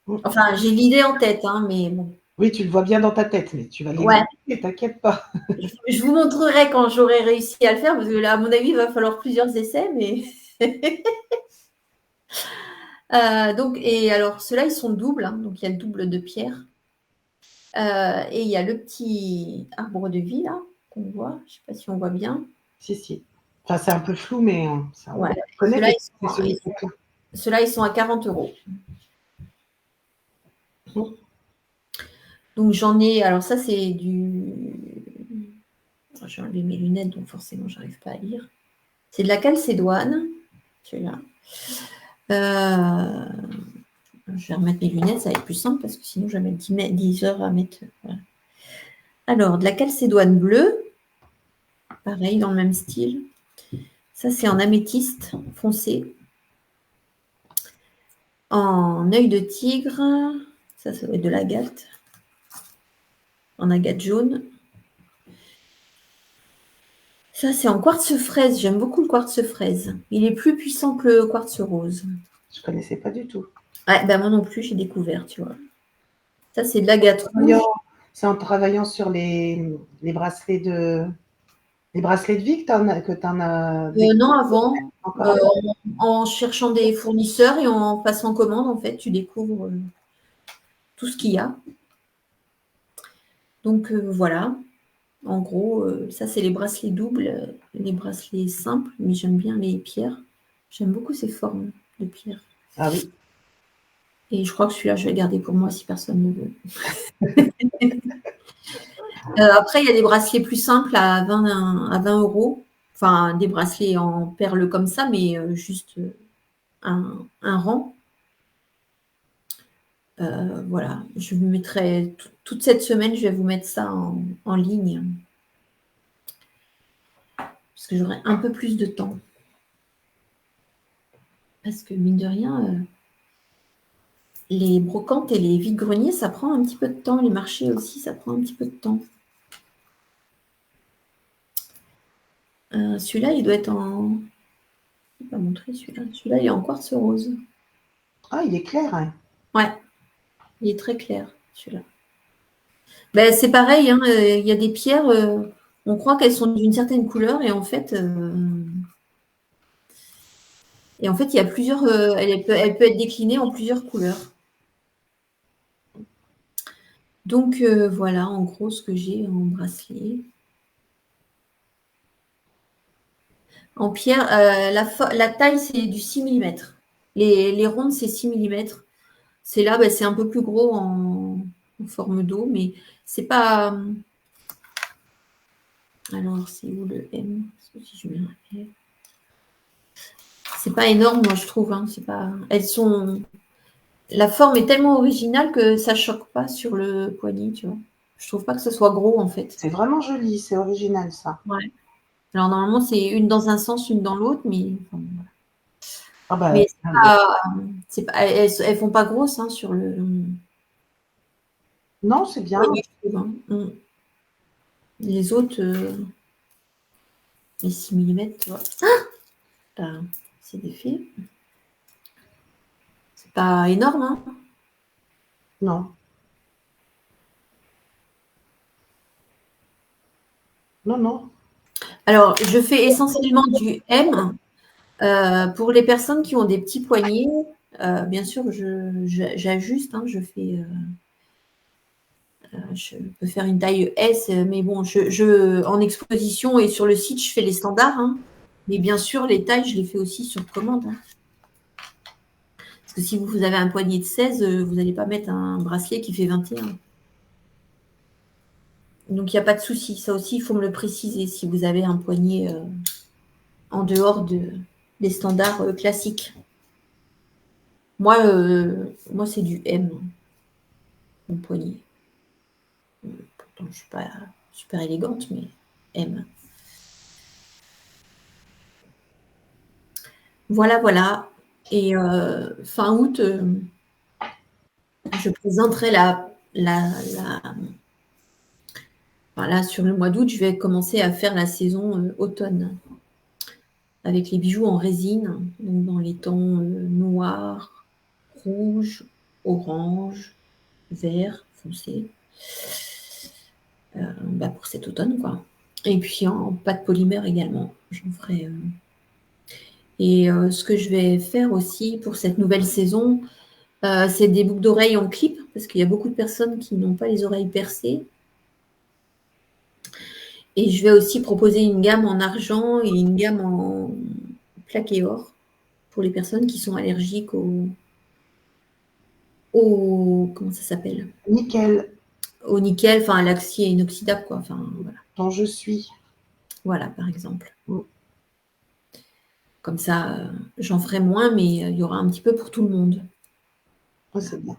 Mm. Enfin, j'ai l'idée en tête, hein, mais bon. Oui, tu le vois bien dans ta tête, mais tu vas Ouais. l'exécuter, t'inquiète pas. Je vous montrerai quand j'aurai réussi à le faire, parce que là, à mon avis, il va falloir plusieurs essais, mais. Donc, et alors, ceux-là, ils sont doubles, hein, donc il y a le double de pierre. Et il y a le petit arbre de vie, là, qu'on voit. Je ne sais pas si on voit bien. Si, si. Enfin, c'est un peu flou, mais ça, on Ouais. connaît Ceux-là, que c'est celui qui est là. Ceux-là, ils sont à 40 euros. Mm. Donc, j'en ai. Alors, ça, c'est du. J'ai enlevé mes lunettes, donc forcément, je n'arrive pas à lire. C'est de la calcédoine, celui-là. Je vais remettre mes lunettes, ça va être plus simple parce que sinon, je vais mettre 10 heures à mettre. Voilà. Alors, de la calcédoine bleue, pareil, dans le même style. Ça, c'est en améthyste foncé. En œil de tigre, ça va être de l'agate. En agate jaune. Ça, c'est en quartz fraise. J'aime beaucoup le quartz fraise. Il est plus puissant que le quartz rose. Je connaissais pas du tout. Ouais, ben moi non plus, j'ai découvert, tu vois. Ça, c'est de l'agate rouge. C'est en travaillant sur les bracelets de vie que tu en as Non, avant. encore avant. En cherchant des fournisseurs et en passant commande, en fait, tu découvres tout ce qu'il y a. Donc, voilà. En gros, ça, c'est les bracelets doubles, les bracelets simples, mais j'aime bien les pierres. J'aime beaucoup ces formes de pierres. Ah oui. Et je crois que celui-là, je vais le garder pour moi si personne ne veut. Après, il y a des bracelets plus simples à 20 euros. Enfin, des bracelets en perles comme ça, mais juste un rang. Voilà, je vous mettrai toute cette semaine, je vais vous mettre ça en ligne parce que j'aurai un peu plus de temps. Parce que mine de rien, les brocantes et les vides-greniers, ça prend un petit peu de temps. Les marchés aussi, ça prend un petit peu de temps. Celui-là, il doit être en... Je ne vais pas montrer celui-là. Celui-là, il est en quartz rose. Ah, il est clair. Hein. Ouais, il est très clair, celui-là. Ben, c'est pareil, hein, il y a des pierres, on croit qu'elles sont d'une certaine couleur et en fait, il y a plusieurs, elle peut être déclinée en plusieurs couleurs. Donc voilà, en gros, ce que j'ai en bracelet. En pierre, la taille, c'est du 6 mm. Les rondes, c'est 6 mm. C'est là, c'est un peu plus gros en forme d'eau, mais c'est pas. Alors, c'est où le M? Si je mets un M. C'est pas énorme, moi, je trouve. Hein. C'est pas. Elles sont. La forme est tellement originale que ça choque pas sur le poignet, tu vois. Je trouve pas que ce soit gros, en fait. C'est vraiment joli, c'est original ça. Ouais. Alors, normalement, c'est une dans un sens, une dans l'autre, mais. Enfin, voilà. Ah bah, Mais elles font pas grosses hein, sur le non, c'est bien. poignet, je trouve. Hein. Les autres, les 6 mm, tu vois. C'est des fils. C'est pas énorme, hein. Non. Non, non. Alors, je fais essentiellement du M. Pour les personnes qui ont des petits poignets, bien sûr, j'ajuste, hein, je peux faire une taille S, mais bon, en exposition et sur le site, je fais les standards, hein. Mais bien sûr, les tailles, je les fais aussi sur commande, hein. Parce que si vous avez un poignet de 16, vous n'allez pas mettre un bracelet qui fait 21. Donc, il n'y a pas de souci. Ça aussi, il faut me le préciser si vous avez un poignet en dehors des standards classiques. Moi, c'est du M, mon poignet. Pourtant, je ne suis pas super élégante, mais M. Voilà, voilà. Et fin août, je présenterai là, sur le mois d'août, je vais commencer à faire la saison automne avec les bijoux en résine, donc dans les tons noirs, rouge, orange, vert foncé, pour cet automne, quoi. Et puis en pâte polymère également, j'en ferai. Et ce que je vais faire aussi pour cette nouvelle saison, c'est des boucles d'oreilles en clip, parce qu'il y a beaucoup de personnes qui n'ont pas les oreilles percées. Et je vais aussi proposer une gamme en argent et une gamme en plaqué or pour les personnes qui sont allergiques comment ça s'appelle? Nickel. Au nickel, enfin à l'acier inoxydable, quoi. Enfin, voilà. Dont je suis. Voilà, par exemple. Comme ça, j'en ferai moins, mais il y aura un petit peu pour tout le monde. Oh, c'est bien.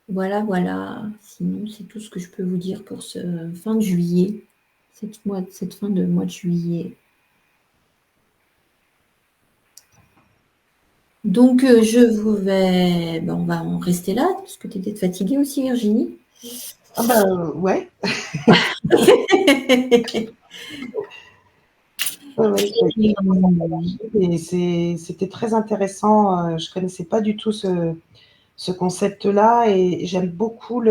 Voilà, voilà. Sinon, c'est tout ce que je peux vous dire pour ce fin de juillet, cette fin de mois de juillet. Donc, on va en rester là, parce que tu étais fatiguée aussi, Virginie. Ah bah ouais. Et c'était très intéressant. Je connaissais pas du tout ce concept-là et j'aime beaucoup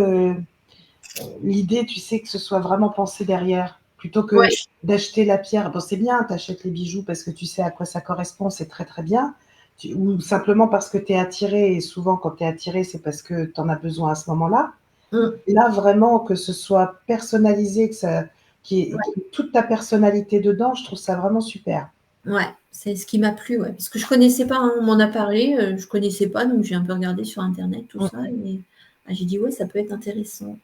l'idée, tu sais, que ce soit vraiment pensé derrière, plutôt que Ouais. d'acheter la pierre. Bon, c'est bien, tu achètes les bijoux parce que tu sais à quoi ça correspond, c'est très très bien. Ou simplement parce que tu es attiré, et souvent quand tu es attiré, c'est parce que tu en as besoin à ce moment-là. Là, vraiment, que ce soit personnalisé, qu'il y ait toute ta personnalité dedans, je trouve ça vraiment super. Ouais, c'est ce qui m'a plu, ouais. Parce que je connaissais pas, hein, on m'en a parlé, je connaissais pas, donc j'ai un peu regardé sur Internet, tout ça, et j'ai dit, ouais, ça peut être intéressant.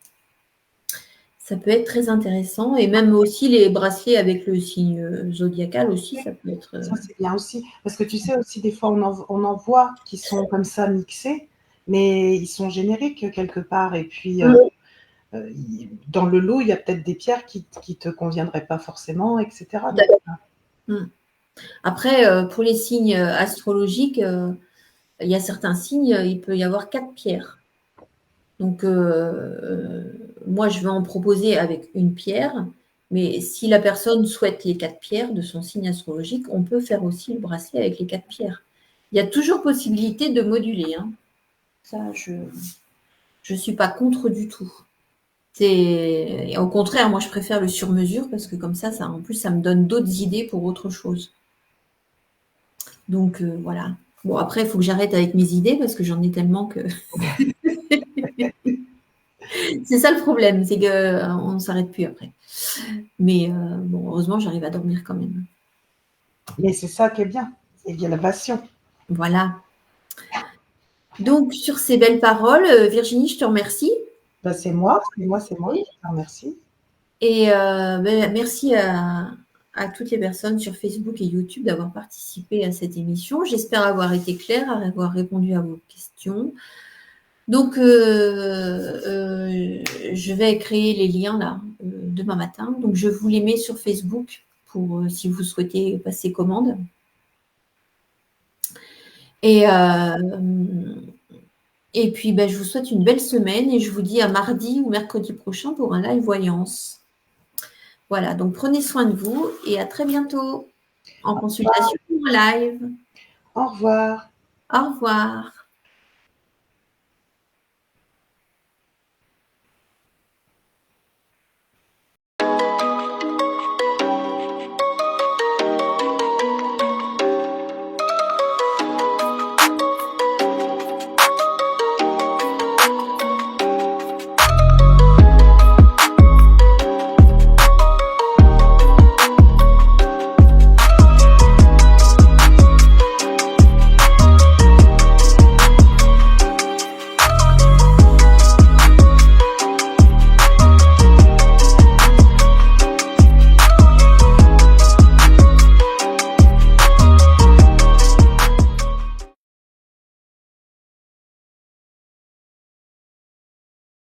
Ça peut être très intéressant, et même aussi les bracelets avec le signe zodiacal aussi, ça peut être. Ça, c'est bien aussi. Parce que tu sais aussi, des fois, on en voit qui sont comme ça mixés, mais ils sont génériques quelque part. Et puis, dans le lot, il y a peut-être des pierres qui te conviendraient pas forcément, etc. Donc, Après, pour les signes astrologiques, il y a certains signes, il peut y avoir 4 pierres. Donc, moi, je vais en proposer avec une pierre, mais si la personne souhaite les 4 pierres de son signe astrologique, on peut faire aussi le bracelet avec les 4 pierres. Il y a toujours possibilité de moduler, hein. Ça, je ne suis pas contre du tout. Et au contraire, moi, je préfère le sur-mesure parce que comme ça, en plus, ça me donne d'autres idées pour autre chose. Donc, voilà. Bon, après, il faut que j'arrête avec mes idées parce que j'en ai tellement que. C'est ça le problème, c'est qu'on ne s'arrête plus après. Mais bon, heureusement, j'arrive à dormir quand même. mais c'est ça qui est bien. Il y a la passion. Voilà. Donc, sur ces belles paroles, Virginie, je te remercie. Ben, c'est moi. Je te remercie. Et merci à toutes les personnes sur Facebook et YouTube d'avoir participé à cette émission. J'espère avoir été claire, avoir répondu à vos questions. Donc, je vais créer les liens là demain matin. Donc, je vous les mets sur Facebook pour si vous souhaitez passer commande. Et puis, je vous souhaite une belle semaine et je vous dis à mardi ou mercredi prochain pour un live voyance. Voilà, donc prenez soin de vous et à très bientôt en consultation ou en live. Au revoir. Au revoir.